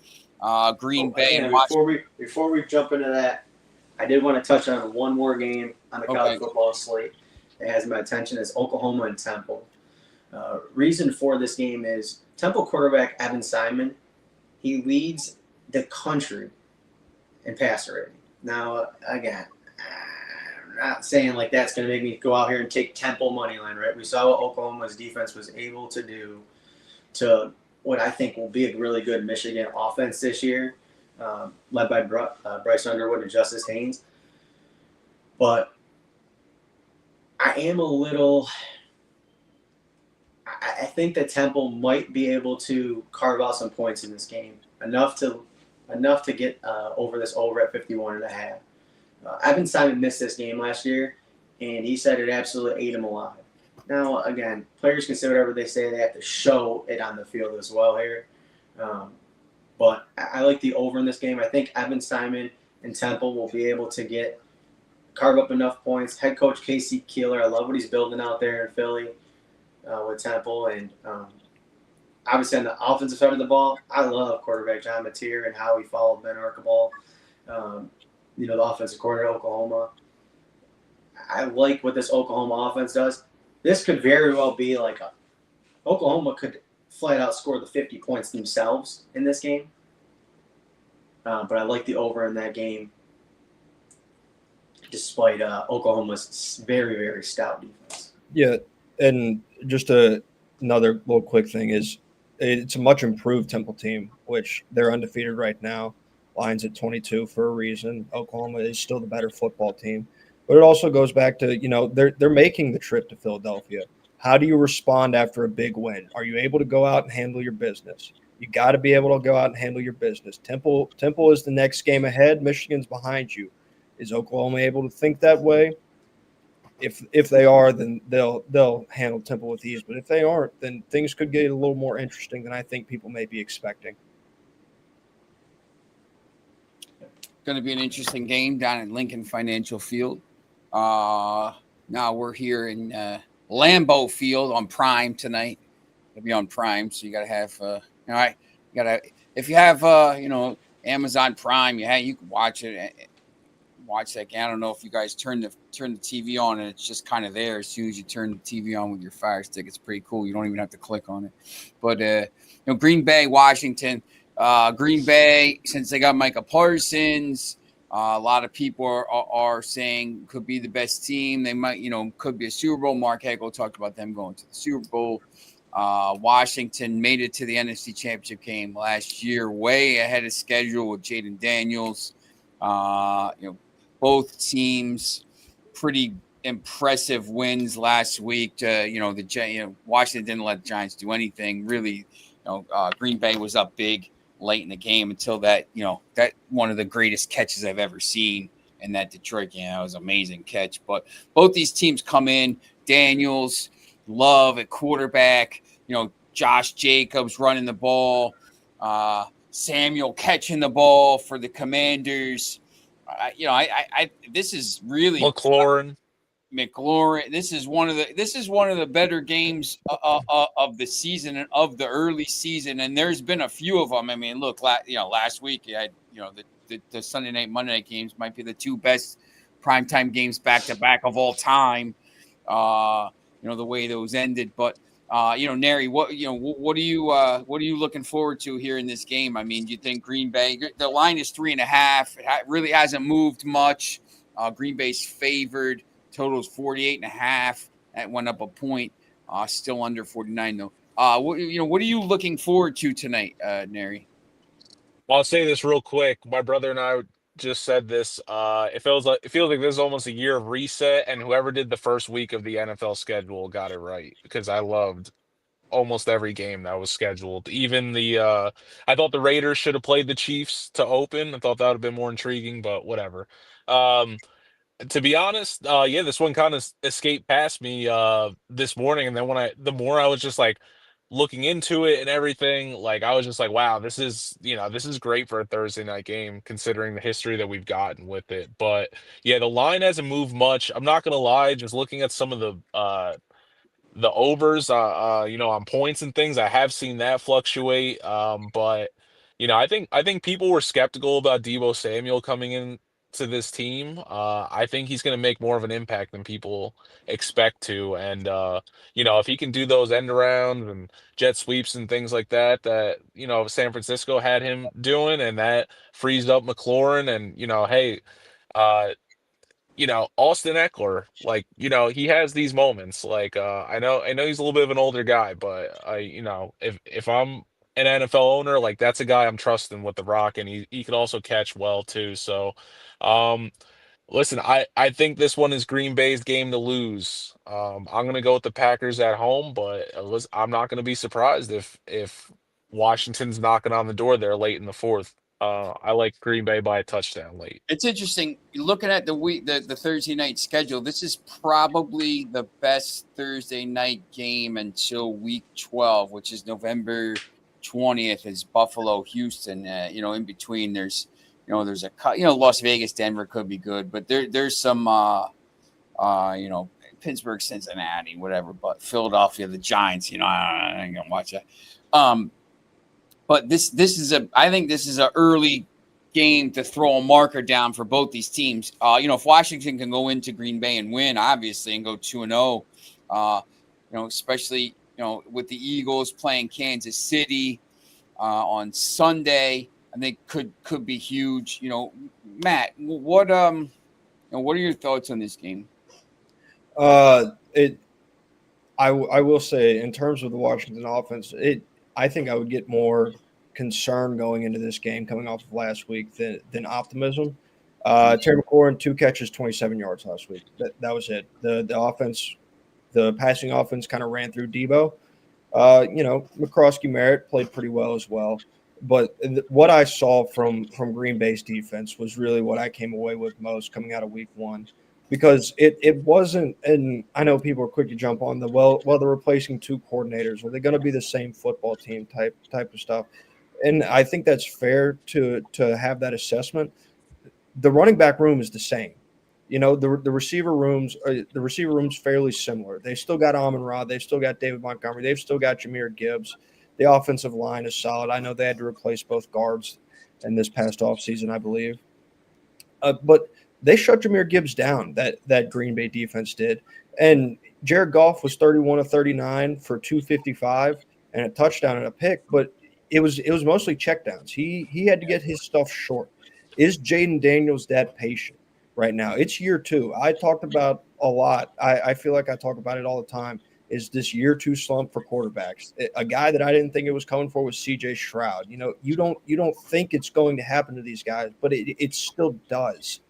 Green Bay. And before we jump into that, I did want to touch on one more game on the college Okay. football slate that has my attention is Oklahoma and Temple. Reason for this game is Temple quarterback Evan Simon. He leads the country in passer rating. Now, again, I'm not saying like that's going to make me go out here and take Temple money line, right? We saw what Oklahoma's defense was able to do to what I think will be a really good Michigan offense this year, led by Bryce Underwood and Justice Haynes. But I am a little. I think that Temple might be able to carve out some points in this game, enough to get over this over at 51.5. Evan Simon missed this game last year, and he said it absolutely ate him alive. Now, again, players can say whatever they say. They have to show it on the field as well here. But I like the over in this game. I think Evan Simon and Temple will be able to carve up enough points. Head coach Casey Keeler, I love what he's building out there in Philly with Temple. And obviously on the offensive side of the ball, I love quarterback John Mateer and how he followed Ben Archibald, the offensive coordinator at Oklahoma. I like what this Oklahoma offense does. This could very well be like Oklahoma could flat out score the 50 points themselves in this game. But I like the over in that game, despite Oklahoma's very, very stout defense. Yeah, and just another little quick thing is it's a much improved Temple team, which they're undefeated right now. Lions at 22 for a reason. Oklahoma is still the better football team. But it also goes back to, they're making the trip to Philadelphia. How do you respond after a big win? Are you able to go out and handle your business? You got to be able to go out and handle your business. Temple is the next game ahead. Michigan's behind you. Is Oklahoma able to think that way? If they are, then they'll handle Temple with ease. But if they aren't, then things could get a little more interesting than I think people may be expecting. Going to be an interesting game down at Lincoln Financial Field. Now we're here in Lambeau Field on Prime tonight. It'll be on Prime, so you got to have all right. You got to if you have Amazon Prime, you can watch it. Watch that game. I don't know if you guys turn the TV on and it's just kind of there as soon as you turn the TV on with your Fire Stick. It's pretty cool. You don't even have to click on it. But Green Bay, Washington. Green Bay, since they got Micah Parsons, a lot of people are saying could be the best team. They might, could be a Super Bowl. Mark Hagel talked about them going to the Super Bowl. Washington made it to the NFC Championship game last year, way ahead of schedule with Jaden Daniels. Both teams pretty impressive wins last week. Washington didn't let the Giants do anything really. Green Bay was up big late in the game until that one of the greatest catches I've ever seen in that Detroit game. That was an amazing catch. But both these teams come in. Daniels, Love at quarterback. Josh Jacobs running the ball. Samuel catching the ball for the Commanders. This is really McLaurin. This is one of the better games of the season and of the early season, and there's been a few of them. I mean, look, last week you had the Sunday night, Monday night games might be the two best primetime games back to back of all time. The way those ended, but Neri, what are you looking forward to here in this game? I mean, do you think Green Bay? The line is 3.5. It really hasn't moved much. Green Bay's favored. Total is 48.5. That went up a point. Still under 49 though. What are you looking forward to tonight, Neri? Well, I'll say this real quick. My brother and I just said this. It feels like this is almost a year of reset, and whoever did the first week of the NFL schedule got it right because I loved almost every game that was scheduled. Even I thought the Raiders should have played the Chiefs to open. I thought that would have been more intriguing, but whatever. To be honest, this one kind of escaped past me this morning, and then the more I was just like looking into it and everything, like I was just like, wow, this is great for a Thursday night game considering the history that we've gotten with it. But yeah, the line hasn't moved much. I'm not gonna lie, just looking at some of the overs, on points and things, I have seen that fluctuate. But I think people were skeptical about Deebo Samuel coming in to this team. I think he's going to make more of an impact than people expect to. And, if he can do those end arounds and jet sweeps and things like that, San Francisco had him doing, and that frees up McLaurin. And, hey, uh, Austin Eckler, like, he has these moments. Like, I know he's a little bit of an older guy, but if I'm an NFL owner, like that's a guy I'm trusting with the rock, and he can also catch well too. So, um, listen, I think this one is Green Bay's game to lose. I'm gonna go with the Packers at home, but I'm not gonna be surprised if Washington's knocking on the door there late in the fourth. I like Green Bay by a touchdown late. It's interesting looking at the Thursday night schedule. This is probably the best Thursday night game until week 12, which is November 20th. Is Buffalo, Houston. In between there's a Las Vegas, Denver could be good, but there's some Pittsburgh, Cincinnati, whatever. But Philadelphia, the Giants. I ain't gonna watch that. But I think this is an early game to throw a marker down for both these teams. If Washington can go into Green Bay and win, obviously, and go 2-0, especially with the Eagles playing Kansas City on Sunday, I think could be huge. Matt, what are your thoughts on this game? I will say, in terms of the Washington offense, I think I would get more concern going into this game coming off of last week than optimism. Terry McLaurin, 2 catches, 27 yards last week. That was it. The offense, the passing offense kind of ran through Debo. McCroskey Merritt played pretty well as well. But what I saw from Green Bay's defense was really what I came away with most coming out of week 1. Because it wasn't, and I know people are quick to jump on they're replacing 2 coordinators. Are they going to be the same football team type of stuff? And I think that's fair to have that assessment. The running back room is the same. The receiver room's fairly similar. They still got Amon-Ra. They've still got David Montgomery. They've still got Jahmyr Gibbs. The offensive line is solid. I know they had to replace both guards in this past offseason, I believe. But they shut Jahmyr Gibbs down, that Green Bay defense did. And Jared Goff was 31 of 39 for 255 and a touchdown and a pick, but it was mostly checkdowns. He had to get his stuff short. Is Jaden Daniels that patient right now? It's year 2. I talked about a lot. I feel like I talk about it all the time. Is this year 2 slump for quarterbacks? A guy that I didn't think it was coming for was CJ Stroud. You don't think it's going to happen to these guys, but it still does.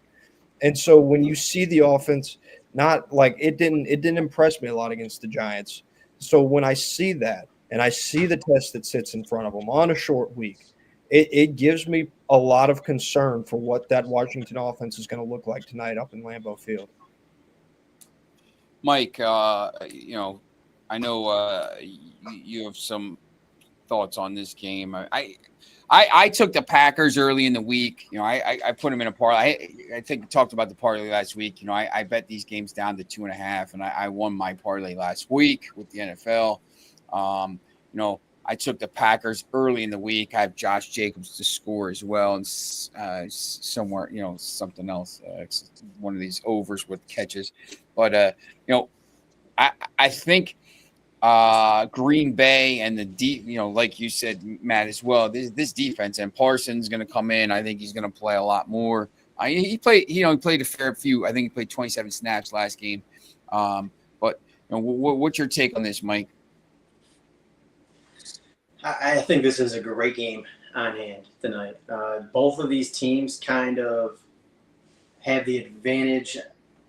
And so when you see the offense, not like it didn't impress me a lot against the Giants. So when I see that and I see the test that sits in front of them on a short week, it gives me a lot of concern for what that Washington offense is going to look like tonight up in Lambeau Field. Mike, I know you have some thoughts on this game. I took the Packers early in the week. I put them in a parlay. I think we talked about the parlay last week. I bet these games down to 2.5, and I won my parlay last week with the NFL. I took the Packers early in the week. I have Josh Jacobs to score as well, and somewhere, something else, one of these overs with catches. But I think Green Bay and the like you said, Matt, as well. This defense, and Parsons going to come in. I think he's going to play a lot more. He played a fair few. I think he played 27 snaps last game. But what's your take on this, Mike? I think this is a great game on hand tonight. Both of these teams kind of have the advantage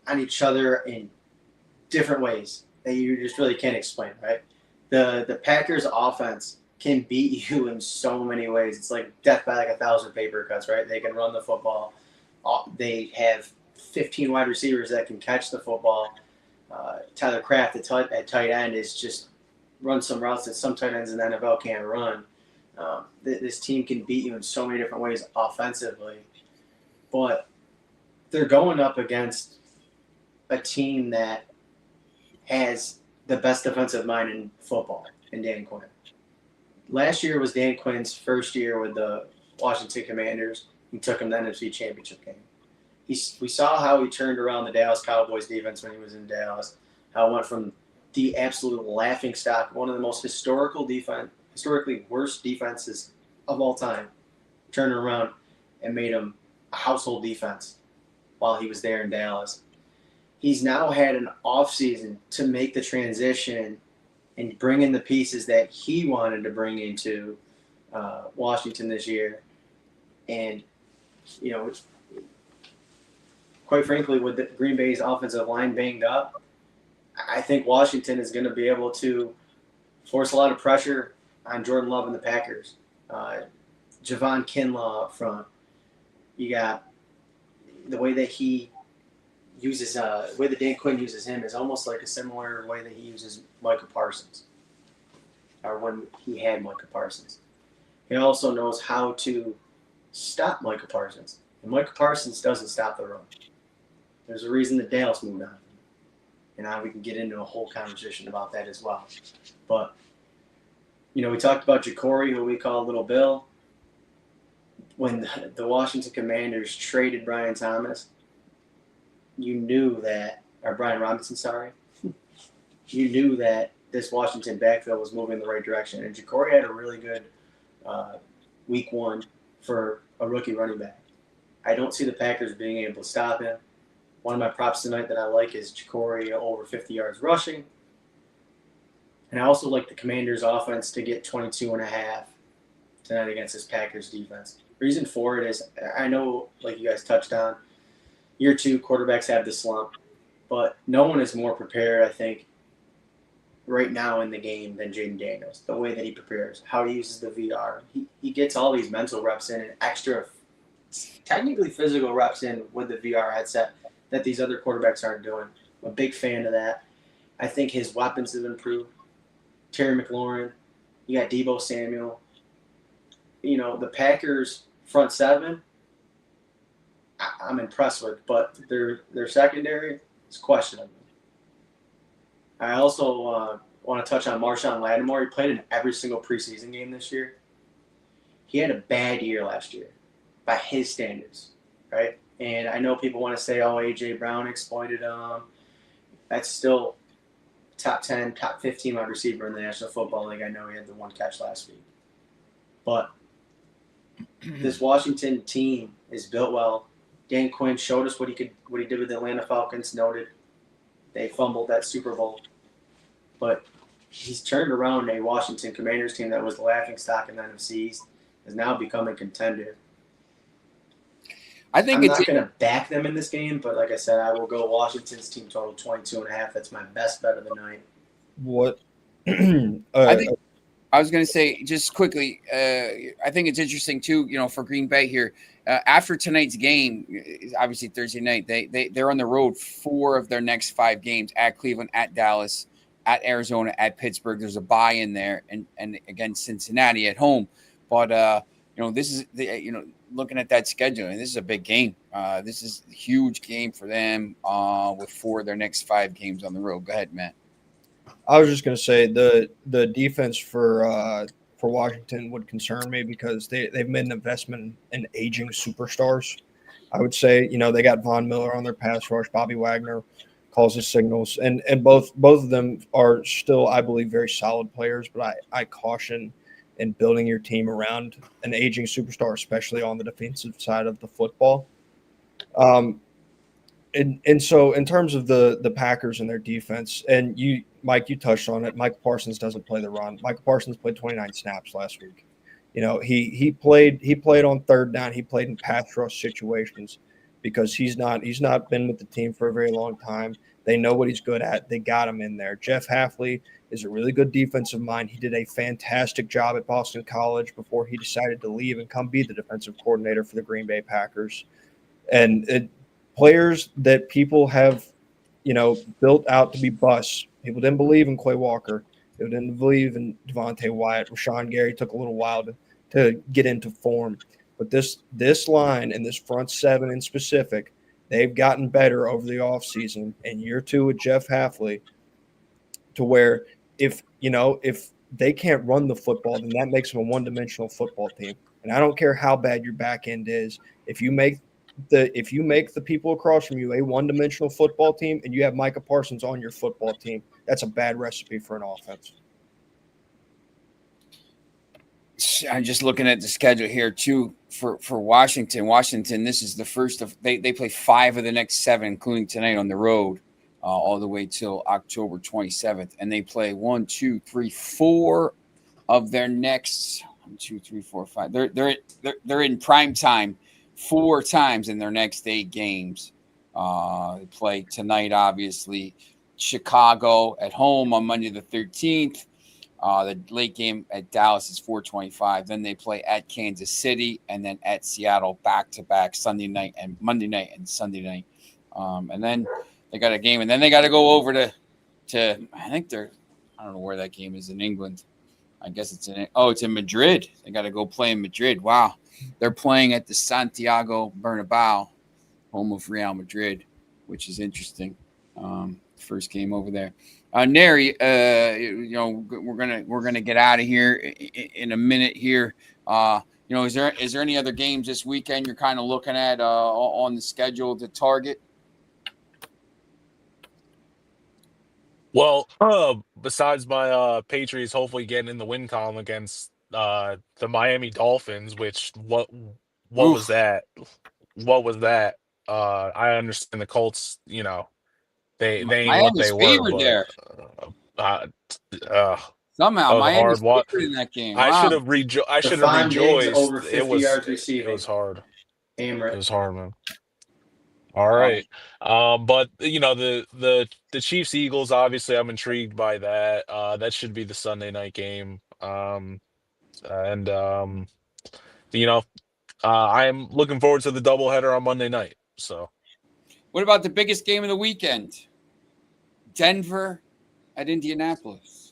on each other in different ways that you just really can't explain, right? The Packers offense can beat you in so many ways. It's like death by like 1,000 paper cuts, right? They can run the football. They have 15 wide receivers that can catch the football. Tyler Kraft at tight end is just run some routes that some tight ends in the NFL can't run. This team can beat you in so many different ways offensively. But they're going up against a team that has the best defensive mind in football in Dan Quinn. Last year was Dan Quinn's first year with the Washington Commanders. He took them to the NFC Championship game. we saw how he turned around the Dallas Cowboys defense when he was in Dallas. How it went from the absolute laughing stock, one of the most historically worst defenses of all time, turned around and made him a household defense while he was there in Dallas. He's now had an offseason to make the transition and bring in the pieces that he wanted to bring into Washington this year. And, you know, quite frankly, with the Green Bay's offensive line banged up, I think Washington is going to be able to force a lot of pressure on Jordan Love and the Packers. Javon Kinlaw up front. You got the way that he uses, the way that Dan Quinn uses him is almost like a similar way that he uses Micah Parsons, or when he had Micah Parsons. He also knows how to stop Micah Parsons. And Micah Parsons doesn't stop the run. There's a reason that Dallas moved on. And now we can get into a whole conversation about that as well. But, you know, we talked about Jacory, who we call Little Bill. When the Washington Commanders traded Brian Thomas, you knew that, or Brian Robinson, sorry, you knew that this Washington backfield was moving in the right direction. And Jacory had a really good week one for a rookie running back. I don't see the Packers being able to stop him. One of my props tonight that I like is Jacory over 50 yards rushing. And I also like the Commanders' offense to get 22.5 tonight against this Packers defense. Reason for it is, I know, like you guys touched on, year two quarterbacks have the slump, but no one is more prepared, I think, right now in the game than Jaden Daniels. The way that he prepares, how he uses the VR. He gets all these mental reps in and extra, technically physical reps in with the VR headset that these other quarterbacks aren't doing. I'm a big fan of that. I think his weapons have improved. Terry McLaurin, you got Deebo Samuel. You know, the Packers' front seven, I'm impressed with, but their secondary is questionable. I also want to touch on Marshawn Lattimore. He played in every single preseason game this year. He had a bad year last year by his standards, right? And I know people want to say, oh, A.J. Brown exploited him. That's still top 10, top 15 wide receiver in the National Football League. I know he had the one catch last week. But this Washington team is built well. Dan Quinn showed us what he did with the Atlanta Falcons, noted they fumbled that Super Bowl. But he's turned around a Washington Commanders team that was the laughingstock in the NFC East, has now become a contender. I think I'm not going to back them in this game, but like I said, I will go Washington's team total 22.5. That's my best bet of the night. What? I was going to say just quickly, I think it's interesting too, you know, for Green Bay here. After tonight's game, obviously Thursday night, they're on the road 4 of their next 5 games at Cleveland, at Dallas, at Arizona, at Pittsburgh. There's a bye in there, and against Cincinnati at home. But you know, this is looking at that schedule, and this is a big game. This is a huge game for them with 4 of their next 5 games on the road. Go ahead, Matt. I was just going to say the defense for Washington would concern me because they've made an investment in aging superstars. I would say, you know, they got Von Miller on their pass rush. Bobby Wagner calls his signals, and both of them are still, I believe, very solid players. But I caution in building your team around an aging superstar, especially on the defensive side of the football. And so in terms of the Packers and their defense, and you, Mike, you touched on it. Micah Parsons doesn't play the run. Micah Parsons played 29 snaps last week. You know, he played on third down. He played in pass rush situations because he's not been with the team for a very long time. They know what he's good at. They got him in there. Jeff Hafley is a really good defensive mind. He did a fantastic job at Boston College before he decided to leave and come be the defensive coordinator for the Green Bay Packers. And players that people have, you know, built out to be busts. People didn't believe in Quay Walker. They didn't believe in Devontae Wyatt. Rashawn Gary took a little while to get into form. But this line and this front seven in specific, they've gotten better over the offseason in year 2 with Jeff Hafley, to where if they can't run the football, then that makes them a one-dimensional football team. And I don't care how bad your back end is. If you make if you make the people across from you a one-dimensional football team and you have Micah Parsons on your football team, that's a bad recipe for an offense. I'm just looking at the schedule here too for Washington. Washington, this is the first of they play 5 of the next 7, including tonight on the road, all the way till October 27th, and they play 1, 2, 3, 4 of their next 1, 2, 3, 4, 5. They're in prime time 4 times in their next 8 games. They play tonight, obviously, Chicago at home on Monday the 13th. The late game at Dallas is 4:25. Then they play at Kansas City and then at Seattle back-to-back Sunday night and Monday night and Sunday night. And then they got a game, and then they got to go over to I think I don't know where that game is in England. I guess it's in Madrid. They got to go play in Madrid. Wow. They're playing at the Santiago Bernabeu, home of Real Madrid, which is interesting. First game over there. Neri, we're gonna get out of here in a minute here. Is there any other games this weekend you're kind of looking at on the schedule to target? Well, besides my Patriots hopefully getting in the win column against the Miami Dolphins, which what was that? What was that? I understand the Colts, they ain't what they Miami's were, favored but there. Somehow that was a Miami's hard favored in that game. I Wow. should have Stephon Diggs rejoiced. over 50 yards receiving. It was hard. Amrit. It was hard, man. All right. But the Chiefs Eagles, obviously I'm intrigued by that. That should be the Sunday night game. I'm looking forward to the doubleheader on Monday night. So What about the biggest game of the weekend? Denver at Indianapolis.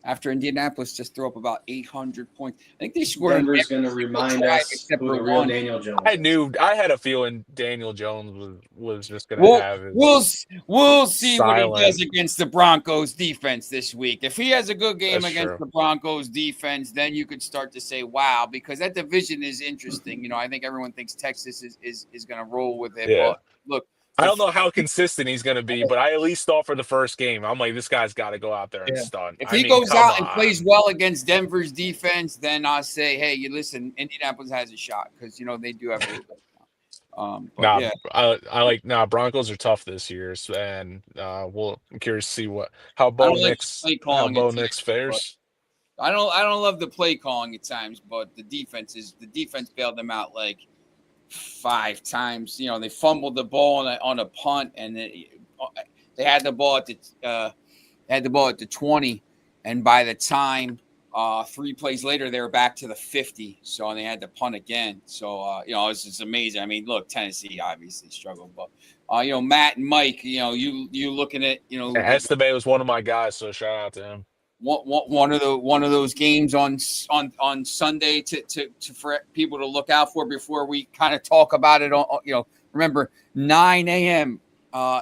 After Indianapolis just threw up about 800 points. I think they scored. Denver's going to remind us who the real Daniel Jones is. I had a feeling Daniel Jones was just going to have his We'll see silent. what he does against the Broncos defense this week. If he has a good game That's against true. the Broncos defense, then you could start to say, wow, because that division is interesting. I think everyone thinks Texas is going to roll with it. Yeah. But look, I don't know how consistent he's going to be, but I at least thought for the first game, I'm like, this guy's got to go out there and stun. if he goes out and plays well against Denver's defense, then I'll say, hey, you listen, Indianapolis has a shot because, they do have a little bit. Broncos are tough this year, and I'm curious to see how Bo Nix fares. I don't love the play calling at times, but the defense bailed them out like 5 times. They fumbled the ball on a punt, and they had the ball at the 20, and by the time 3 plays later they were back to the 50. So they had to punt again. So it's just amazing. I mean, look, Tennessee obviously struggled, but Matt and Mike, you looking at Estime was one of my guys, so shout out to him. One of those games on Sunday to for people to look out for before we kind of talk about it. Remember 9 a.m.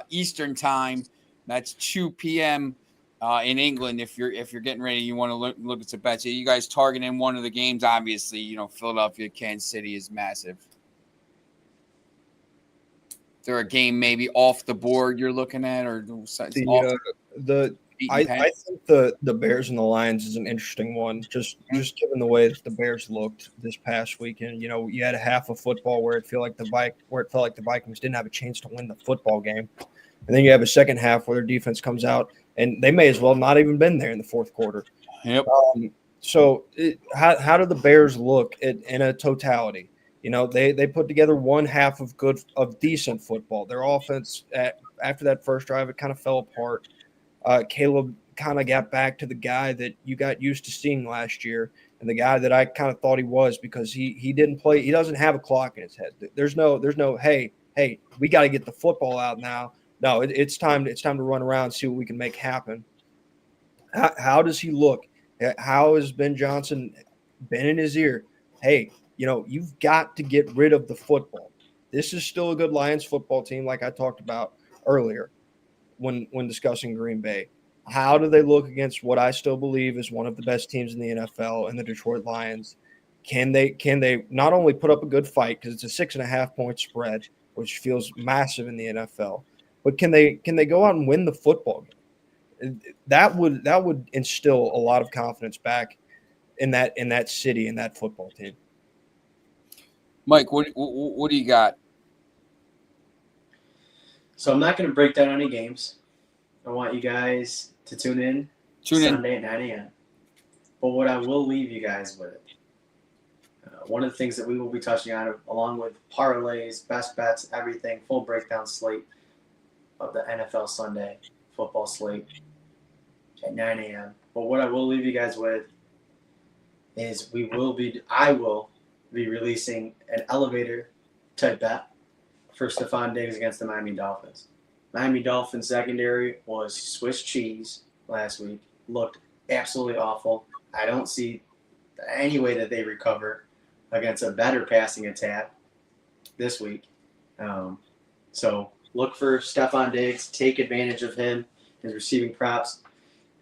Eastern time. That's 2 p.m. In England. If you're getting ready, you want to look at some bets. You guys targeting one of the games. Obviously, Philadelphia, Kansas City is massive. Is there a game maybe off the board you're looking at, or I think the Bears and the Lions is an interesting one. Just given the way that the Bears looked this past weekend, you had a half of football where it felt like the Vikings didn't have a chance to win the football game, and then you have a second half where their defense comes out and they may as well not even been there in the fourth quarter. Yep. How do the Bears look in a totality? They put together one half of decent football. Their offense after that first drive, it kind of fell apart. Caleb kind of got back to the guy that you got used to seeing last year, and the guy that I kind of thought he was, because he didn't play. He doesn't have a clock in his head. There's no hey, we got to get the football out now. No, it's time to run around and see what we can make happen. How does he look? How has Ben Johnson been in his ear? Hey, you've got to get rid of the football. This is still a good Lions football team, like I talked about earlier when discussing Green Bay. How do they look against what I still believe is one of the best teams in the NFL and the Detroit Lions? Can they not only put up a good fight because it's a 6.5-point spread, which feels massive in the NFL, but can they go out and win the football game? That would instill a lot of confidence back in that city and that football team. Mike, what do you got? So I'm not going to break down any games. I want you guys to tune in Sunday at 9 a.m. But what I will leave you guys with, one of the things that we will be touching on, along with parlays, best bets, everything, full breakdown slate of the NFL Sunday football slate at 9 a.m. But what I will leave you guys with is I will be releasing an elevator type bet for Stephon Diggs against the Miami Dolphins. Miami Dolphins secondary was Swiss cheese last week. Looked absolutely awful. I don't see any way that they recover against a better passing attack this week. So look for Stephon Diggs. Take advantage of him, his receiving props.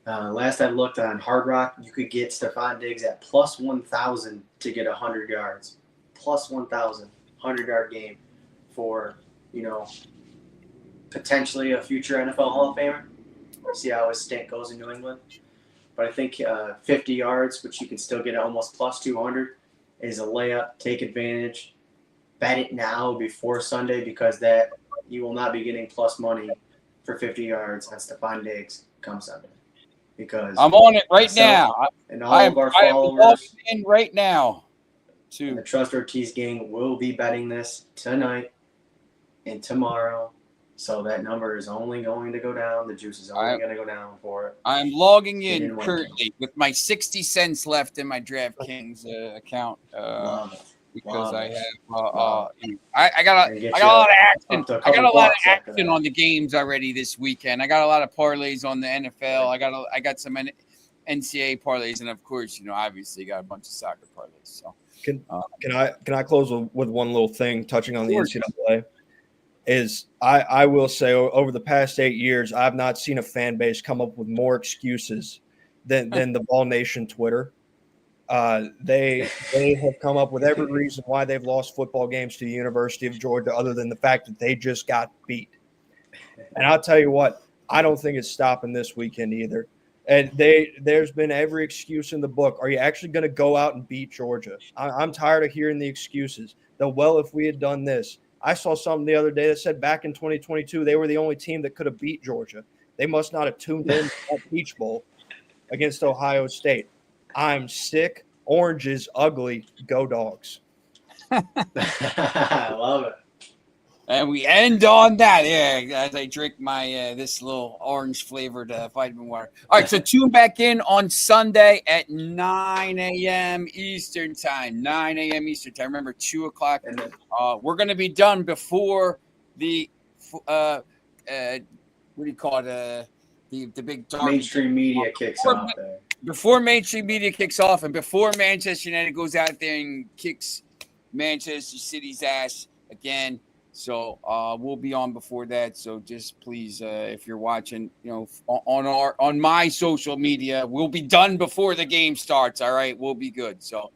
Last I looked on Hard Rock, you could get Stephon Diggs at plus 1,000 to get 100 yards. Plus 1,000, 100-yard game for, potentially a future NFL Hall of Famer. See how his stint goes in New England. But I think 50 yards, which you can still get at almost plus 200, is a layup. Take advantage. Bet it now before Sunday because that you will not be getting plus money for 50 yards on Stephon Diggs come Sunday. Because I'm on it right now. And all of our followers in right now. The Trust Ortiz gang will be betting this tonight and tomorrow. So that number is only going to go down. The juice is only going to go down for it. I'm logging in currently with my 60 cents left in my DraftKings account because I have I got a lot of action. I got a lot of action on the games already this weekend. I got a lot of parlays on the NFL. I got some NCAA parlays, and of course, obviously got a bunch of soccer parlays. So can I close with one little thing touching on the NCAA? Is I will say over the past 8 years, I've not seen a fan base come up with more excuses than the Ball Nation Twitter. They have come up with every reason why they've lost football games to the University of Georgia other than the fact that they just got beat. And I'll tell you what, I don't think it's stopping this weekend either. And there's been every excuse in the book. Are you actually going to go out and beat Georgia? I'm tired of hearing the excuses. If we had done this. I saw something the other day that said back in 2022, they were the only team that could have beat Georgia. They must not have tuned in at Peach Bowl against Ohio State. I'm sick. Orange is ugly. Go Dogs. I love it. And we end on that, as I drink my this little orange flavored vitamin water. All right, so tune back in on Sunday at 9 a.m. Eastern time. 9 a.m. Eastern time. Remember, 2 o'clock. We're going to be done before the what do you call it? The big mainstream media kicks off there. Before mainstream media kicks off, and before Manchester United goes out there and kicks Manchester City's ass again. So we'll be on before that. So just please, if you're watching, on my social media, we'll be done before the game starts. All right, we'll be good. So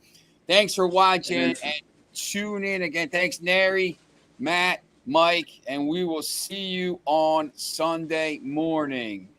thanks for watching and tune in again. Thanks, Neri, Matt, Mike, and we will see you on Sunday morning.